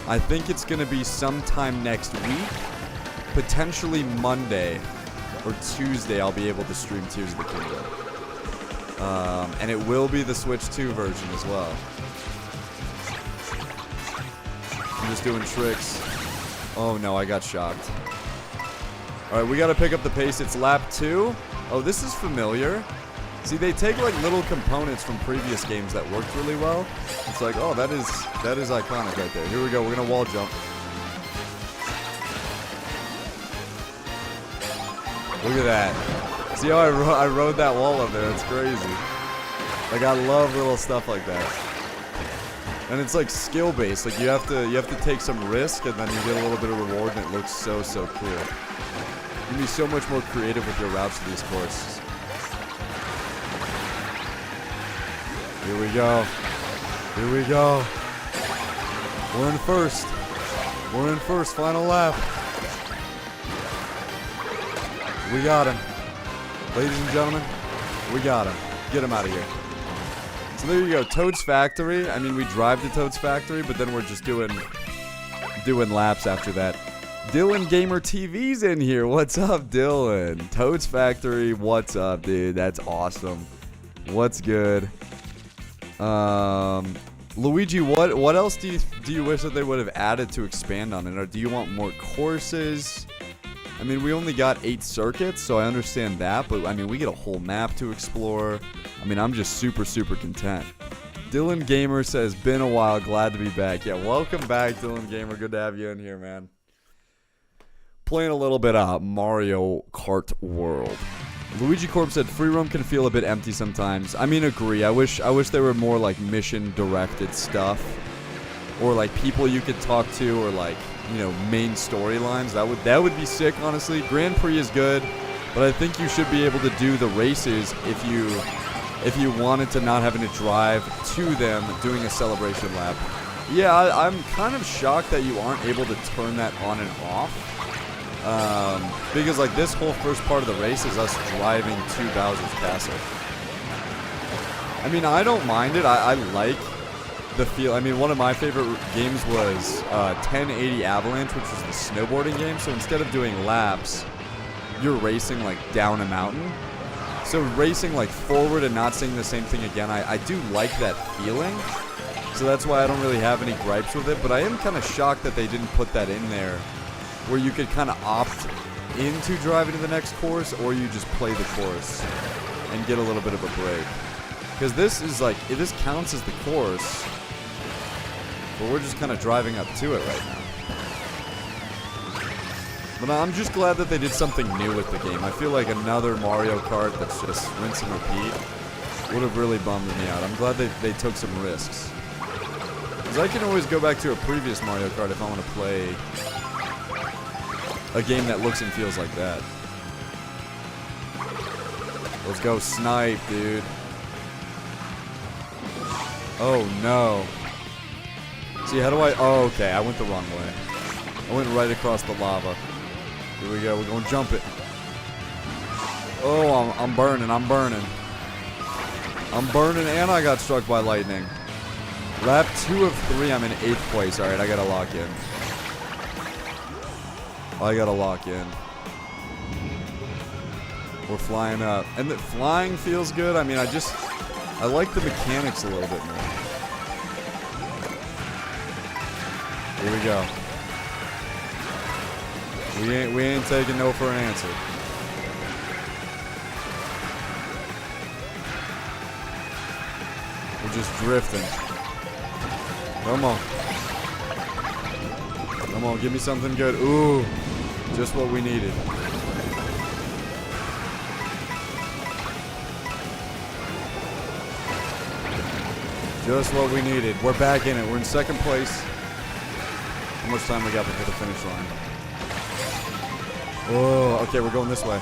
I think it's going to be sometime next week, potentially Monday or Tuesday, I'll be able to stream Tears of the Kingdom. And it will be the Switch 2 version as well. I'm just doing tricks. Oh no, I got shocked. Alright, we gotta pick up the pace. It's lap 2. Oh, this is familiar. See, they take like little components from previous games that worked really well. It's like, oh, that is iconic right there. Here we go, we're gonna wall jump. Look at that. See how I rode that wall up there? It's crazy. Like, I love little stuff like that. And it's like skill based. Like you have to take some risk, and then you get a little bit of reward, and it looks so cool. You can be so much more creative with your routes to these courses. Here we go. Here we go. We're in first. We're in first. Final lap. We got him. Ladies and gentlemen, we got him. Get him out of here. So there you go, Toad's Factory. I mean, we drive to Toad's Factory, but then we're just doing laps after that. Dylan Gamer TV's in here. What's up, Dylan? Toad's Factory, what's up, dude? That's awesome. What's good? Luigi, what else do you wish that they would have added to expand on it? Or do you want more courses? I mean, we only got 8 circuits, so I understand that, but I mean, we get a whole map to explore. I mean, I'm just super content. Dylan Gamer says, been a while, glad to be back. Yeah, welcome back, Dylan Gamer. Good to have you in here, man. Playing a little bit of Mario Kart World. Luigi Corp said, free roam can feel a bit empty sometimes. I mean, agree. I wish there were more, like, mission-directed stuff. Or, like, people you could talk to, or, like, you know, main storylines. That would be sick, honestly. Grand Prix is good, but I think you should be able to do the races if you wanted to not having to drive to them doing a celebration lap. Yeah, I'm kind of shocked that you aren't able to turn that on and off. Because like this whole first part of the race is us driving to Bowser's Castle. I mean, I don't mind it. I like the feel. I mean, one of my favorite games was 1080 Avalanche, which was the snowboarding game. So instead of doing laps, you're racing like down a mountain. So racing like forward and not seeing the same thing again, I do like that feeling. So that's why I don't really have any gripes with it. But I am kind of shocked that they didn't put that in there, where you could kind of opt into driving to the next course, or you just play the course and get a little bit of a break. Because this is like, this counts as the course, but we're just kind of driving up to it right now. But I'm just glad that they did something new with the game. I feel like another Mario Kart that's just rinse and repeat would have really bummed me out. I'm glad they took some risks. Because I can always go back to a previous Mario Kart if I want to play a game that looks and feels like that. Let's go snipe, dude. Oh, no. See, how do I... Oh, okay, I went the wrong way. I went right across the lava. Here we go, we're going to jump it. Oh, I'm burning, I'm burning. I'm burning and I got struck by lightning. Lap 2 of 3, I'm in 8th place. Alright, I gotta lock in. I gotta lock in. We're flying up. And the flying feels good. I mean, I like the mechanics a little bit more. Here we go. We ain't taking no for an answer. We're just drifting. Come on. Come on, give me something good. Ooh, just what we needed. Just what we needed. We're back in it. We're in 2nd place. How much time we got before the finish line? Oh, okay, we're going this way.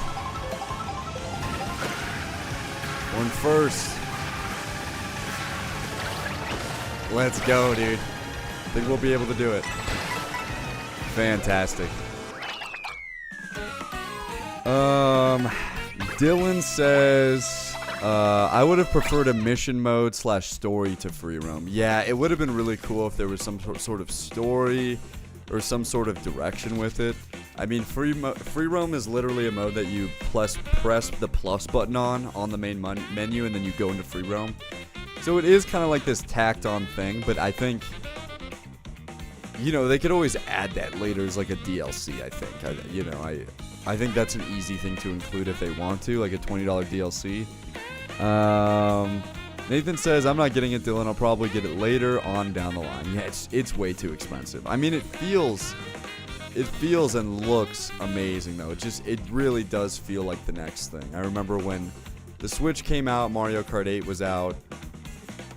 We're in 1st. Let's go, dude. I think we'll be able to do it. Fantastic. Dylan says, I would have preferred a mission mode / story to free roam. Yeah, it would have been really cool if there was some sort of story or some sort of direction with it. I mean, free roam is literally a mode that you press the plus button on the main menu, and then you go into free roam. So it is kind of like this tacked on thing, but I think, you know, they could always add that later as like a DLC, I think. I think that's an easy thing to include if they want to, like a $20 DLC. Nathan says, I'm not getting it, Dylan. I'll probably get it later on down the line. Yeah, it's way too expensive. I mean, it feels and looks amazing, though. It really does feel like the next thing. I remember when the Switch came out, Mario Kart 8 was out.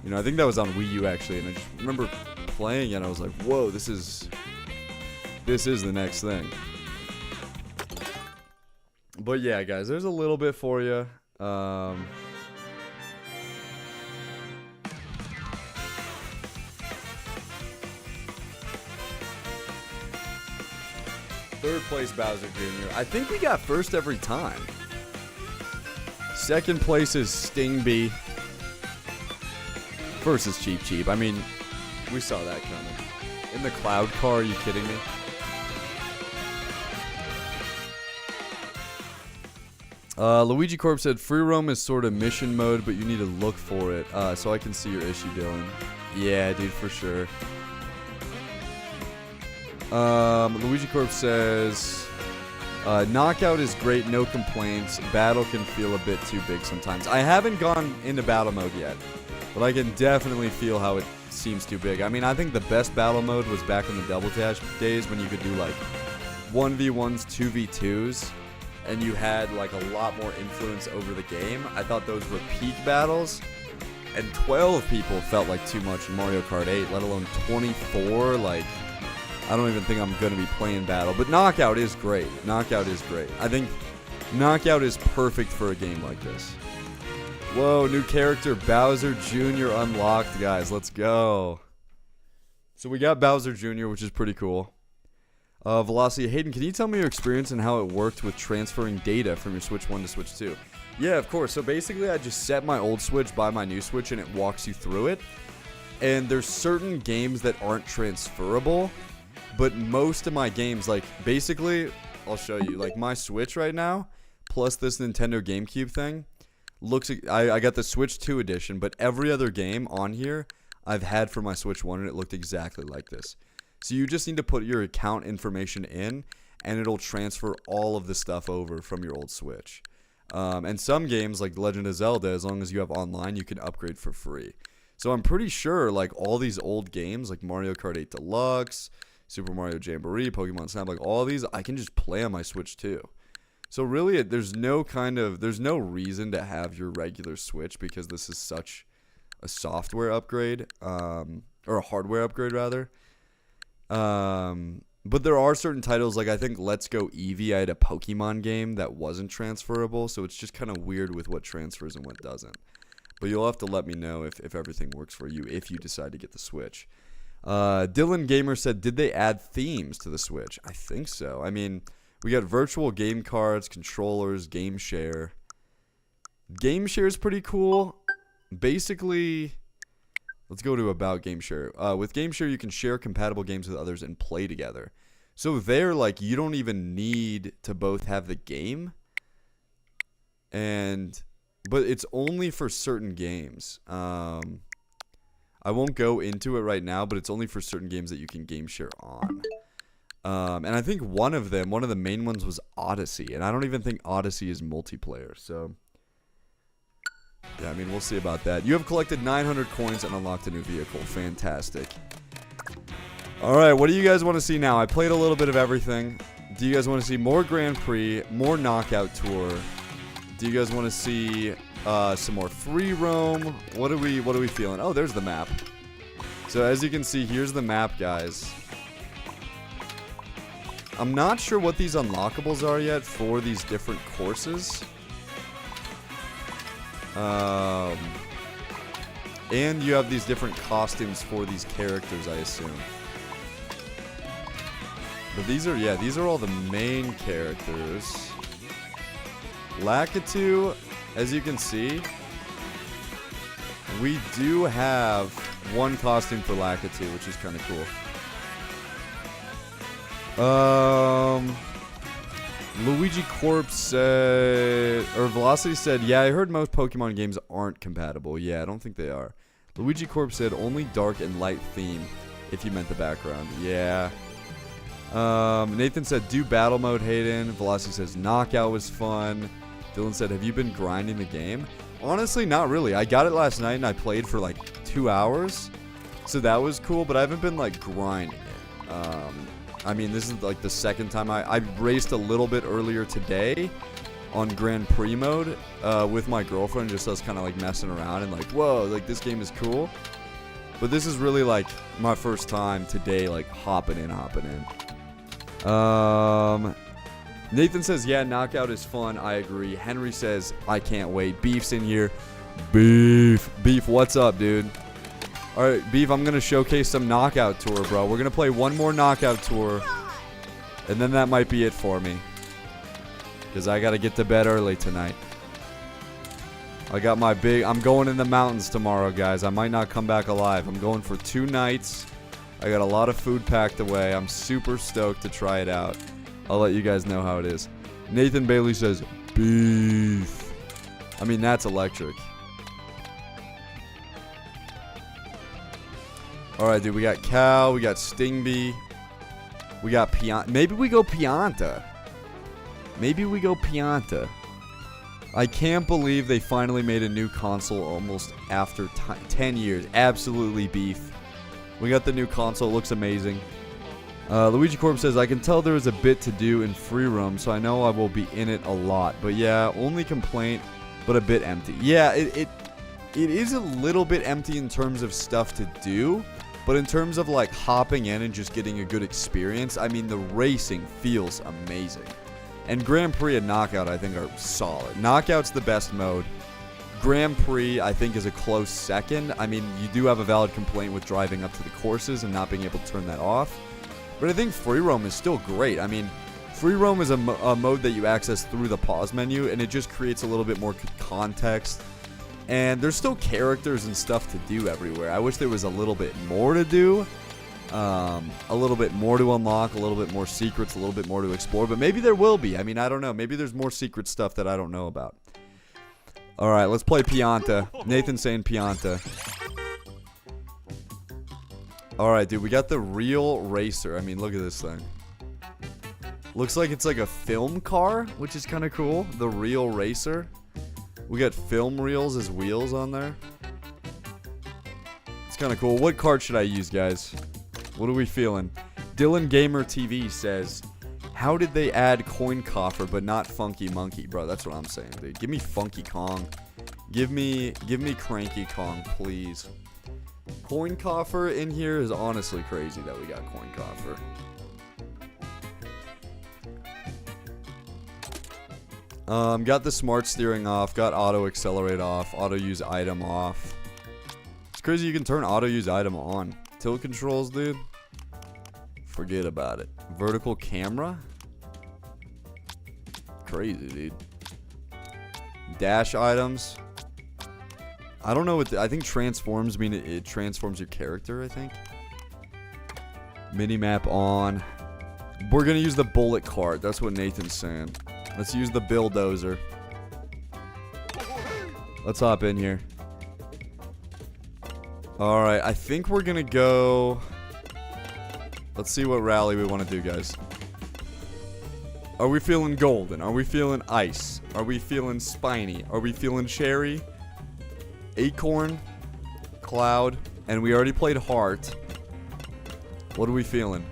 You know, I think that was on Wii U, actually, and I just remember playing it, and I was like, whoa, this is the next thing. But yeah, guys, there's a little bit for you. 3rd place, Bowser Jr. I think we got 1st every time. 2nd place is Sting B. 1st is Cheep Cheep. I mean, we saw that coming. In the cloud car, are you kidding me? Luigi Corp said, free roam is sort of mission mode, but you need to look for it. So I can see your issue, Dylan. Yeah, dude, for sure. Luigi Corp says, knockout is great, no complaints. Battle can feel a bit too big sometimes. I haven't gone into battle mode yet, but I can definitely feel how it seems too big. I mean, I think the best battle mode was back in the Double Dash days when you could do like 1v1s, 2v2s, and you had like a lot more influence over the game. I thought those were peak battles, and 12 people felt like too much in Mario Kart 8, let alone 24. Like, I don't even think I'm going to be playing battle. But Knockout is great. Knockout is great. I think Knockout is perfect for a game like this. Whoa, new character, Bowser Jr. unlocked, guys. Let's go. So we got Bowser Jr., which is pretty cool. Velocity. Hayden, can you tell me your experience and how it worked with transferring data from your Switch 1 to Switch 2? Yeah, of course. So basically, I just set my old Switch by my new Switch, and it walks you through it. And there's certain games that aren't transferable. But most of my games, like, basically, I'll show you. Like, my Switch right now, plus this Nintendo GameCube thing, looks... I got the Switch 2 edition, but every other game on here I've had for my Switch 1, and it looked exactly like this. So you just need to put your account information in, and it'll transfer all of the stuff over from your old Switch. And some games, like Legend of Zelda, as long as you have online, you can upgrade for free. So I'm pretty sure, like, all these old games, like Mario Kart 8 Deluxe... Super Mario Jamboree, Pokemon Snap, like all these, I can just play on my Switch too. So really, there's no reason to have your regular Switch because this is such a software upgrade, or a hardware upgrade rather. But there are certain titles, like I think Let's Go Eevee, I had a Pokemon game that wasn't transferable, so it's just kind of weird with what transfers and what doesn't. But you'll have to let me know if everything works for you if you decide to get the Switch. Dylan Gamer said, did they add themes to the Switch? I think so. I mean, we got virtual game cards, controllers, game share. Game share is pretty cool. basically, let's go to about game share. With game share, you can share compatible games with others and play together. So there, like, you don't even need to both have the game. But it's only for certain games. I won't go into it right now, but it's only for certain games that you can game share on. And I think one of the main ones was Odyssey. And I don't even think Odyssey is multiplayer. So, yeah, I mean, we'll see about that. You have collected 900 coins and unlocked a new vehicle. Fantastic. Alright, what do you guys want to see now? I played a little bit of everything. Do you guys want to see more Grand Prix, more Knockout Tour? Do you guys want to see some more free roam? What are we feeling? Oh, there's the map. So as you can see, here's the map, guys. I'm not sure what these unlockables are yet for these different courses. And you have these different costumes for these characters, I assume. But these are all the main characters. Lakitu, as you can see, we do have one costume for Lakitu, which is kind of cool. Luigi Corp said, or Velocity said, yeah, I heard most Pokemon games aren't compatible. Yeah, I don't think they are. Luigi Corp said only dark and light theme, if you meant the background. Yeah. Nathan said, do battle mode, Hayden. Velocity says, knockout was fun. Dylan said, have you been grinding the game? Honestly, not really. I got it last night and I played for like 2 hours. So that was cool, but I haven't been like grinding it. I mean, this is like the second time I raced a little bit earlier today on Grand Prix mode with my girlfriend, just us kind of like messing around and like, whoa, like this game is cool. But this is really like my first time today, like hopping in. Nathan says, yeah, knockout is fun. I agree. Henry says, I can't wait. Beef's in here. Beef, what's up, dude? All right, Beef, I'm going to showcase some knockout tour, bro. We're going to play one more knockout tour. And then that might be it for me. Because I got to get to bed early tonight. I got my I'm going in the mountains tomorrow, guys. I might not come back alive. I'm going for 2 nights. I got a lot of food packed away. I'm super stoked to try it out. I'll let you guys know how it is. Nathan Bailey says, beef. I mean, that's electric. Alright, dude. We got Cow. We got Stingby. We got Pianta. Maybe we go Pianta. I can't believe they finally made a new console almost after 10 years. Absolutely, Beef. We got the new console. It looks amazing. Luigi Corp says, I can tell there is a bit to do in free roam, so I know I will be in it a lot. But yeah, only complaint, but a bit empty. Yeah, it is a little bit empty in terms of stuff to do. But in terms of like hopping in and just getting a good experience, I mean, the racing feels amazing. And Grand Prix and Knockout, I think, are solid. Knockout's the best mode. Grand Prix, I think, is a close second. I mean, you do have a valid complaint with driving up to the courses and not being able to turn that off. But I think free roam is still great. I mean, free roam is a mode that you access through the pause menu, and it just creates a little bit more context. And there's still characters and stuff to do everywhere. I wish there was a little bit more to do. A little bit more to unlock, a little bit more secrets, a little bit more to explore. But maybe there will be. I mean, I don't know. Maybe there's more secret stuff that I don't know about. Alright, let's play Pianta. Nathan's saying Pianta. Alright, dude, we got the real racer. I mean, look at this thing. Looks like it's like a film car, which is kind of cool. The real racer. We got film reels as wheels on there. It's kind of cool. What card should I use, guys? What are we feeling? Dylan Gamer TV says, how did they add Coin Coffer but not Funky Monkey? Bro, that's what I'm saying, dude. Give me Funky Kong. Give me Cranky Kong, please. Coin Coffer in here is honestly crazy that we got Coin Coffer. Got the smart steering off, got auto accelerate off, auto use item off. It's crazy you can turn auto use item on. Tilt controls, dude. Forget about it. Vertical camera. Crazy, dude. Dash items. I don't know what I think transforms mean it transforms your character, I think. Minimap on. We're gonna use the bullet cart. That's what Nathan's saying. Let's use the bulldozer. Let's hop in here. Alright, I think we're gonna go... Let's see what rally we want to do, guys. Are we feeling golden? Are we feeling ice? Are we feeling spiny? Are we feeling cherry? Acorn? Cloud? And we already played heart. What are we feeling?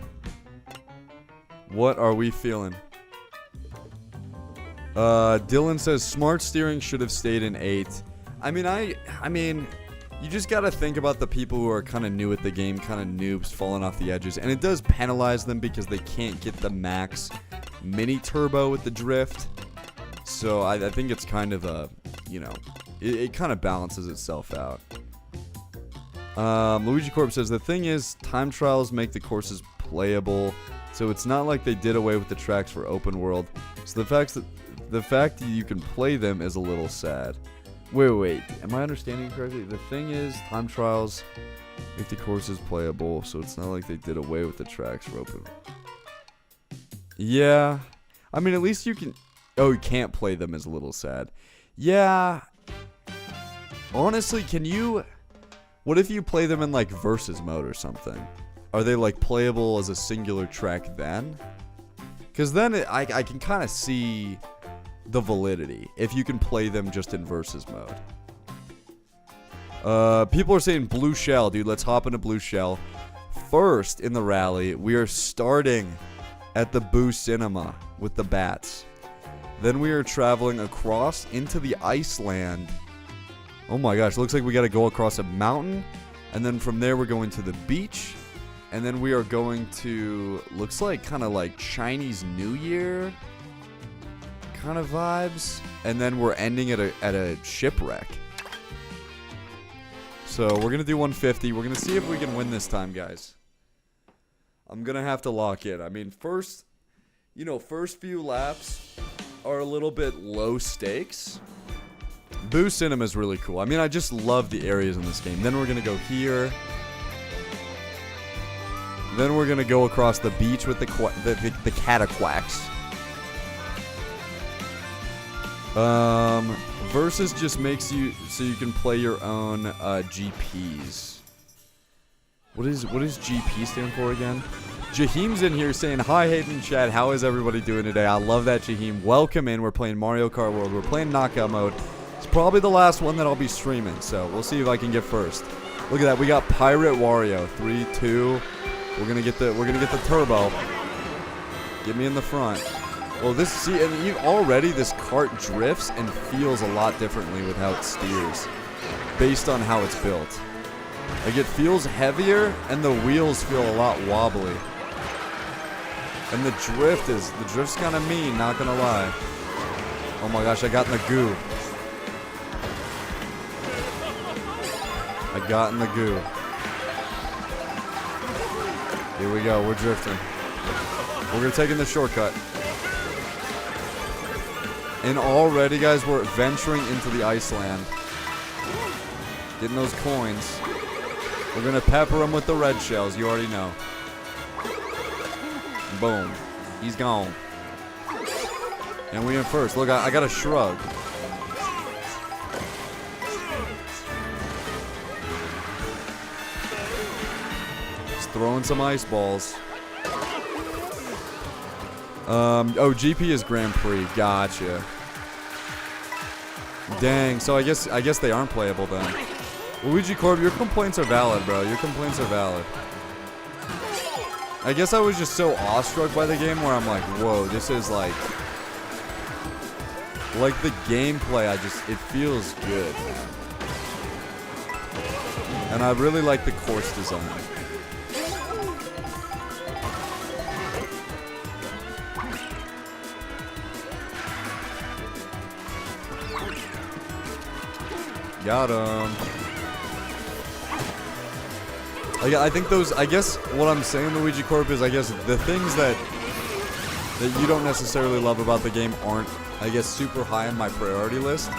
What are we feeling? Dylan says smart steering should have stayed in 8. I mean, you just gotta think about the people who are kind of new at the game, kind of noobs falling off the edges. And it does penalize them because they can't get the max mini turbo with the drift. So I think it's kind of a, you know, it kind of balances itself out. Luigi Corp says, the thing is, time trials make the courses playable. So it's not like they did away with the tracks for open world. So the fact that you can play them is a little sad. Wait. Am I understanding correctly? The thing is, time trials make the courses playable. So it's not like they did away with the tracks for open. Yeah. I mean, at least you can... Oh, you can't play them is a little sad. Yeah. Honestly, can you... What if you play them in, like, versus mode or something? Are they, like, playable as a singular track then? Because then I can kind of see the validity if you can play them just in versus mode. People are saying blue shell, dude. Let's hop into blue shell. First in the rally, we are starting at the Boo Cinema with the bats. Then we are traveling across into the Iceland. Oh my gosh, looks like we got to go across a mountain. And then from there we're going to the beach. And then we are going to, looks like kind of like Chinese New Year kind of vibes. And then we're ending at a shipwreck. So we're going to do 150. We're going to see if we can win this time, guys. I'm going to have to lock in. I mean, first few laps are a little bit low stakes. Boo Cinema is really cool. I mean, I just love the areas in this game. Then we're going to go here. Then we're going to go across the beach with the cataquacks. Versus just makes you so you can play your own GPs. What does GP stand for again? Jaheem's in here saying, hi Hayden Chad, how is everybody doing today? I love that, Jaheem. Welcome in. We're playing Mario Kart World. We're playing knockout mode. It's probably the last one that I'll be streaming, so we'll see if I can get first. Look at that. We got Pirate Wario. 3, 2. We're gonna get the turbo. Get me in the front. Well, already this cart drifts and feels a lot differently with how it steers, based on how it's built. Like, it feels heavier and the wheels feel a lot wobbly. And the drift's kind of mean, not gonna lie. Oh my gosh, I got in the goo. I got in the goo. Here we go, we're drifting. We're gonna take in the shortcut. And already, guys, we're venturing into the Iceland. Getting those coins. We're gonna pepper them with the red shells, you already know. Boom. He's gone. And we in first. Look, I got a shrug. Just throwing some ice balls. Oh, GP is Grand Prix. Gotcha. Dang. So I guess they aren't playable then. Luigi Corb, your complaints are valid, bro. Your complaints are valid. I guess I was just so awestruck by the game where I'm like, whoa, this is like the gameplay, it feels good, man. And I really like the course design. Got him. I think I guess what I'm saying, Luigi Corp, is I guess the things that you don't necessarily love about the game aren't, I guess, super high on my priority list.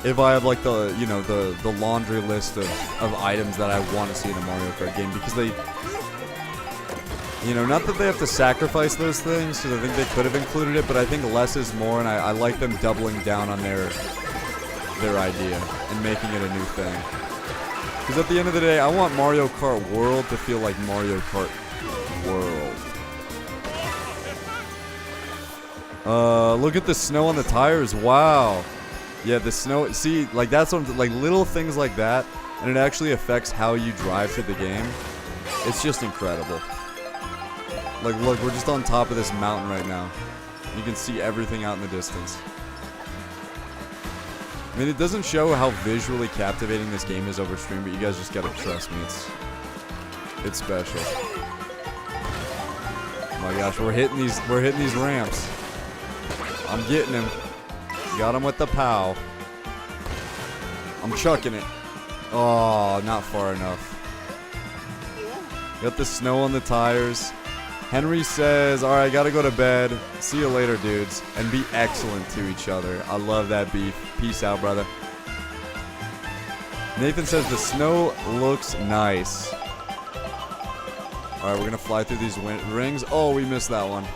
if I have like the, you know, the laundry list of items that I want to see in a Mario Kart game, because they, you know, not that they have to sacrifice those things, because I think they could have included it, but I think less is more, and I like them doubling down on their idea and making it a new thing. Because at the end of the day, I want Mario Kart World to feel like Mario Kart World. Look at the snow on the tires. Wow. Yeah, the snow. See, like that's what, like little things like that, and it actually affects how you drive through the game. It's just incredible. Like, look, we're just on top of this mountain right now. You can see everything out in the distance. I mean, it doesn't show how visually captivating this game is over stream, but you guys just gotta trust me. It's special. Oh my gosh, we're hitting these ramps. I'm getting him. Got him with the pow. I'm chucking it. Oh, not far enough. Got the snow on the tires. Henry says, alright, gotta go to bed. See you later, dudes. And be excellent to each other. I love that beef. Peace out, brother. Nathan says, the snow looks nice. Alright, we're gonna fly through these rings. Oh, we missed that one.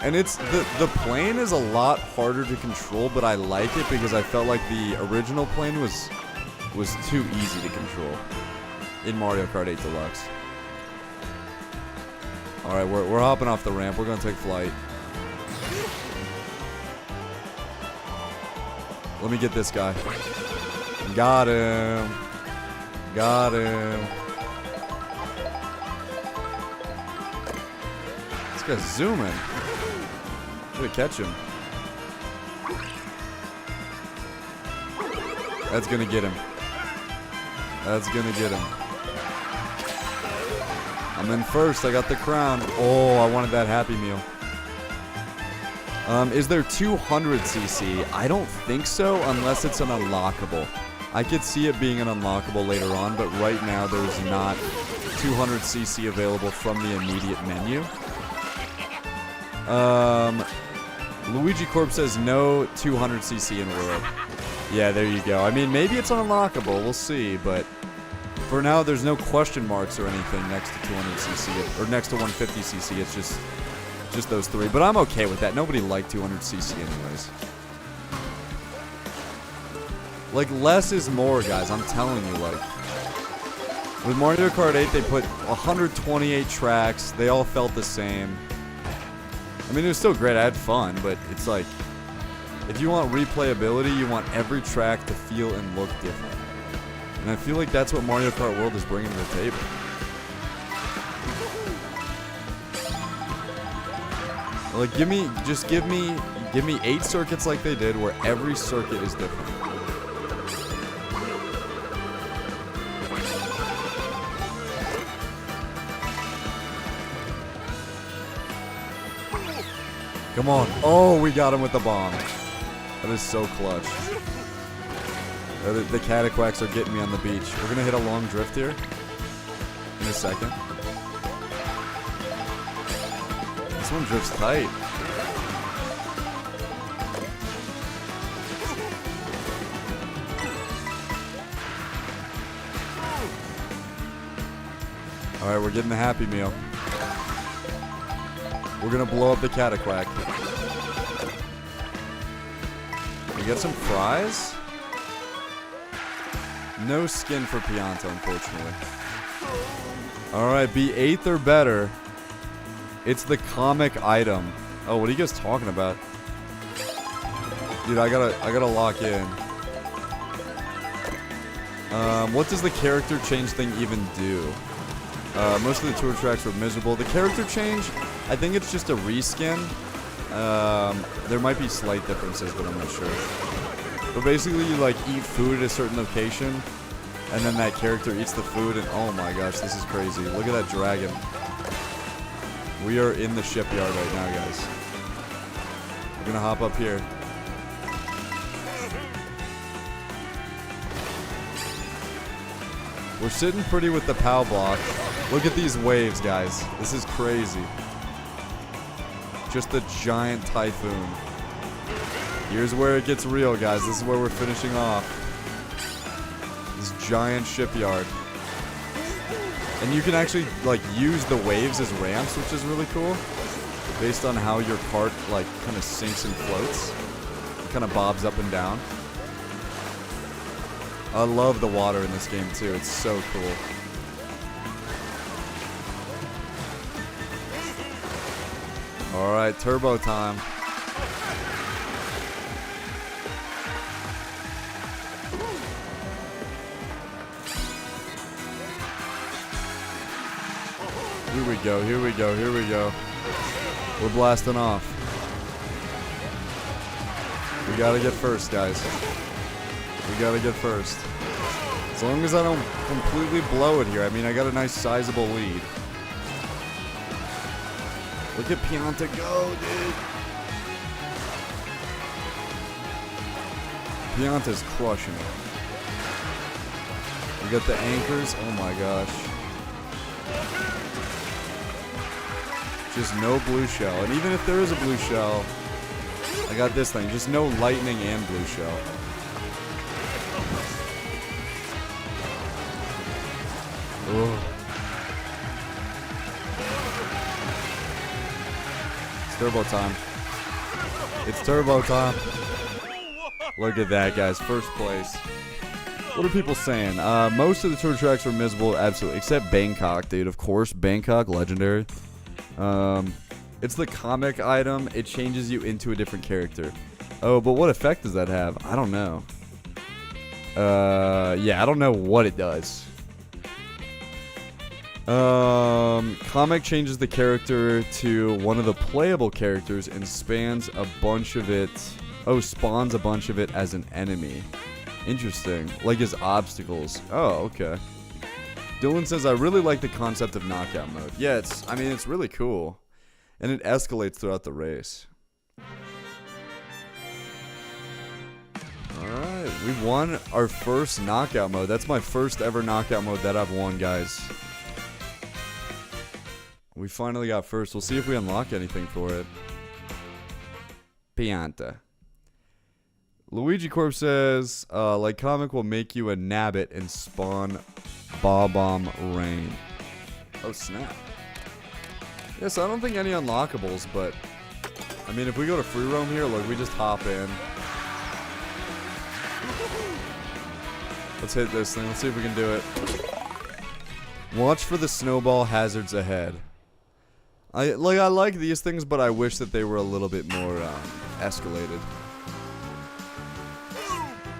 And it's, the plane is a lot harder to control, but I like it because I felt like the original plane was too easy to control in Mario Kart 8 Deluxe. Alright, we're hopping off the ramp. We're gonna take flight. Let me get this guy. Got him. Got him. This guy's zooming. Gonna catch him. That's gonna get him. That's gonna get him. I'm in first. I got the crown. Oh, I wanted that Happy Meal. Is there 200cc? I don't think so, unless it's an unlockable. I could see it being an unlockable later on, but right now there's not 200cc available from the immediate menu. Luigi Corp says no 200cc in World. Yeah, there you go. I mean, maybe it's unlockable. We'll see, but for now, there's no question marks or anything next to 200cc or next to 150cc. It's just those three. But I'm okay with that. Nobody liked 200cc anyways. Like, less is more, guys. I'm telling you, like. With Mario Kart 8, they put 128 tracks. They all felt the same. I mean, it was still great. I had fun, but it's like, if you want replayability, you want every track to feel and look different. And I feel like that's what Mario Kart World is bringing to the table. Like, give me 8 circuits like they did, where every circuit is different. Come on. Oh, we got him with the bomb. That is so clutch. The Cataquacks are getting me on the beach. We're going to hit a long drift here in a second. This one drifts tight. Alright, we're getting the Happy Meal. We're going to blow up the Cataquack. We get some fries? No skin for Pianta, unfortunately. Alright, be 8th or better. It's the comic item. Oh, what are you guys talking about? Dude, I gotta lock in. What does the character change thing even do? Most of the tour tracks were miserable. The character change, I think it's just a reskin. There might be slight differences, but I'm not sure. But basically, you like eat food at a certain location, and then that character eats the food, and oh my gosh, this is crazy. Look at that dragon. We are in the shipyard right now, guys. We're gonna hop up here. We're sitting pretty with the POW block. Look at these waves, guys. This is crazy. Just a giant typhoon. Here's where it gets real, guys. This is where we're finishing off. This giant shipyard. And you can actually, like, use the waves as ramps, which is really cool. Based on how your cart, like, kind of sinks and floats. It kind of bobs up and down. I love the water in this game, too. It's so cool. Alright, turbo time. Here we go, here we go, here we go. We're blasting off. We gotta get first, guys. We gotta get first. As long as I don't completely blow it here. I mean, I got a nice sizable lead. Look at Pianta go, dude. Pianta's crushing it. We got the anchors. Oh my gosh. Just no blue shell. And even if there is a blue shell, I got this thing. Just no lightning and blue shell. Ugh. It's turbo time. It's turbo time. Look at that, guys. First place. What are people saying? Most of the tour tracks were miserable, absolutely. Except Bangkok, dude. Of course, Bangkok, legendary. It's the comic item. It changes you into a different character. Oh, but what effect does that have? I don't know. Yeah, I don't know what it does. Comic changes the character to one of the playable characters and spans a bunch of it. Oh, spawns a bunch of it as an enemy. Interesting. Like as obstacles. Oh, okay. Dylan says, I really like the concept of knockout mode. Yeah, I mean, it's really cool. And it escalates throughout the race. Alright, we won our first knockout mode. That's my first ever knockout mode that I've won, guys. We finally got first. We'll see if we unlock anything for it. Pianta. Luigi Corp says, like comic will make you a nabbit and spawn Bob-Bomb Rain. Oh, snap. Yes, I don't think any unlockables, but I mean, if we go to free roam here, look, we just hop in. Let's hit this thing. Let's see if we can do it. Watch for the snowball hazards ahead. I like these things, but I wish that they were a little bit more escalated.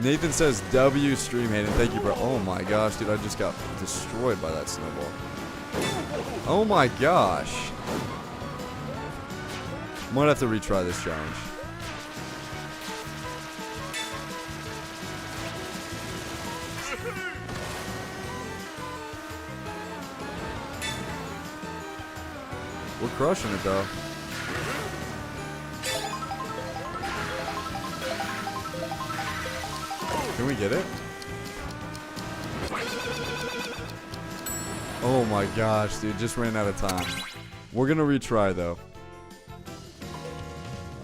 Nathan says, W stream Hayden. Thank you, bro. Oh my gosh, dude, I just got destroyed by that snowball. Oh my gosh. Might have to retry this challenge. We're crushing it, though. Can we get it? Oh my gosh, dude. Just ran out of time. We're gonna retry, though.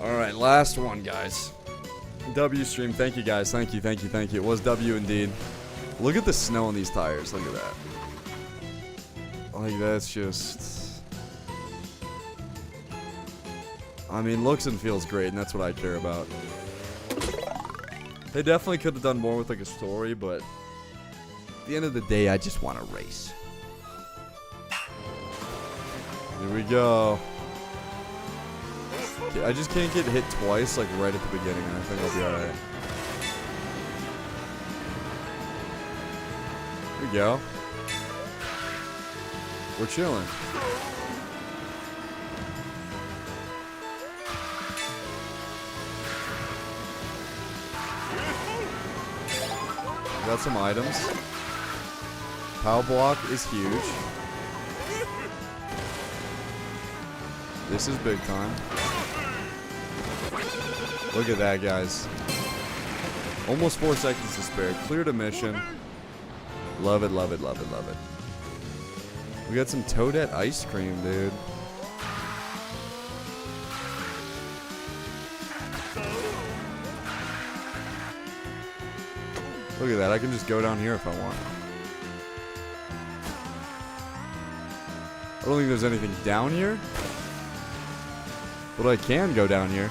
Alright, last one, guys. W stream. Thank you, guys. Thank you, thank you, thank you. It was W indeed. Look at the snow on these tires. Look at that. Like, that's just... I mean, looks and feels great, and that's what I care about. They definitely could have done more with, like, a story, but at the end of the day, I just want to race. Here we go. Okay, I just can't get hit twice, like, right at the beginning, and I think I'll be alright. Here we go. We're chilling. Got some items. Power block is huge. This is big time. Look at that, guys. Almost 4 seconds to spare. Cleared a mission. Love it, love it, love it, love it. We got some Toadette ice cream, dude. Look at that. I can just go down here if I want. I don't think there's anything down here. But I can go down here.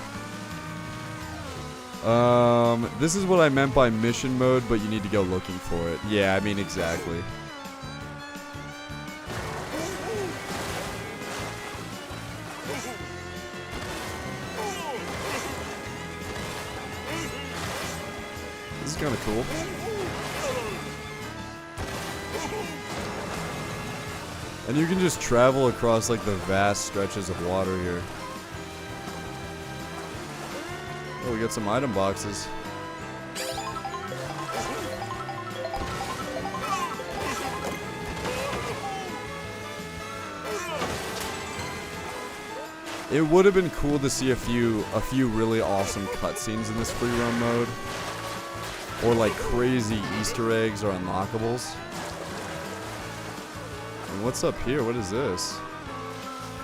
This is what I meant by mission mode, but you need to go looking for it. Yeah, I mean, exactly. This is kind of cool. And you can just travel across, like, the vast stretches of water here. Oh, we got some item boxes. It would have been cool to see a few really awesome cutscenes in this free roam mode. Or like crazy Easter eggs or unlockables. And what's up here? What is this?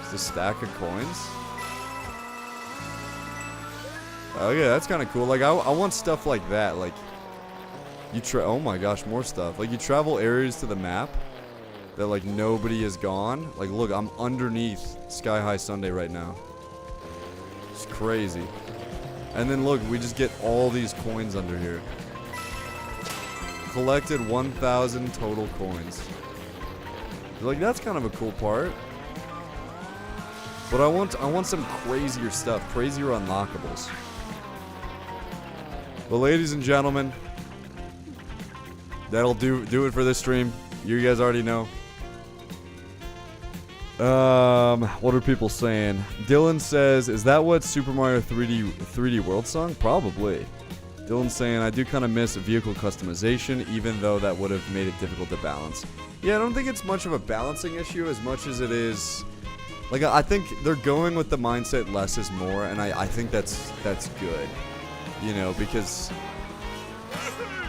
It's a stack of coins? Oh yeah, that's kind of cool. Like, I want stuff like that. Like, oh my gosh, more stuff. Like, you travel areas to the map that, like, nobody is gone. Like, look, I'm underneath Sky High Sunday right now. It's crazy. And then, look, we just get all these coins under here. Collected 1,000 total coins. Like, that's kind of a cool part. But I want some crazier stuff. Crazier unlockables. Well, ladies and gentlemen, that'll do it for this stream. You guys already know. What are people saying? Dylan says, is that what Super Mario 3D World song? Probably. Dylan's saying, I do kind of miss vehicle customization, even though that would have made it difficult to balance. Yeah, I don't think it's much of a balancing issue as much as it is... Like, I think they're going with the mindset less is more, and I think that's good. You know, because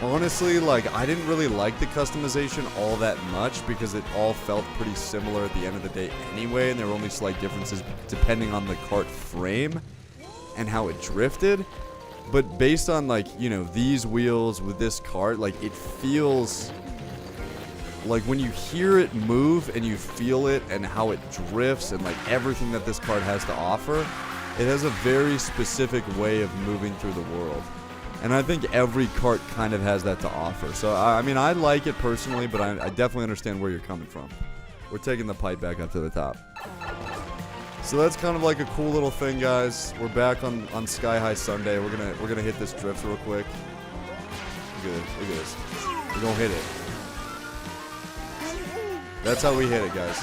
honestly, like, I didn't really like the customization all that much because it all felt pretty similar at the end of the day anyway, and there were only slight differences depending on the kart frame and how it drifted. But based on, like, you know, these wheels with this kart, like, it feels like when you hear it move and you feel it and how it drifts and, like, everything that this kart has to offer, it has a very specific way of moving through the world. And I think every kart kind of has that to offer. So, I mean, I like it personally, but I definitely understand where you're coming from. We're taking the pipe back up to the top. So that's kind of like a cool little thing, guys. We're back on Sky High Sunday. We're gonna hit this drift real quick. Look at this. We're gonna hit it. That's how we hit it, guys.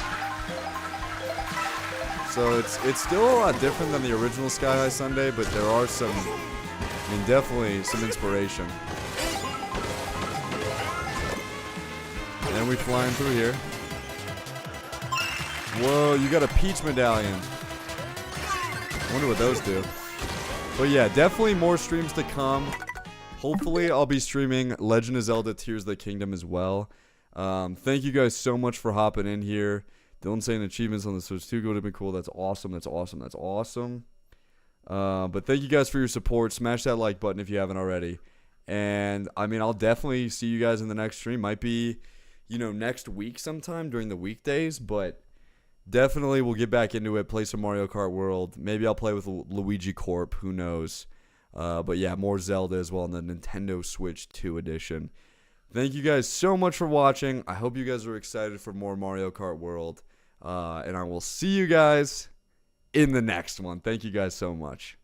So it's still a lot different than the original Sky High Sunday, but there are some, I mean, definitely some inspiration. And then we flying through here. Whoa, you got a Peach medallion. Wonder what those do. But yeah, definitely more streams to come. Hopefully I'll be streaming Legend of Zelda Tears of the Kingdom as well. Thank you guys so much for hopping in here. Dylan saying achievements on the Switch 2 would have been cool. That's awesome. That's awesome. That's awesome. But thank you guys for your support. Smash that like button if you haven't already. And, I mean, I'll definitely see you guys in the next stream. Might be, you know, next week sometime during the weekdays. But definitely we'll get back into it. Play some Mario Kart World. Maybe I'll play with Luigi Corp. Who knows? But, yeah, more Zelda as well in the Nintendo Switch 2 edition. Thank you guys so much for watching. I hope you guys are excited for more Mario Kart World. And I will see you guys in the next one. Thank you guys so much.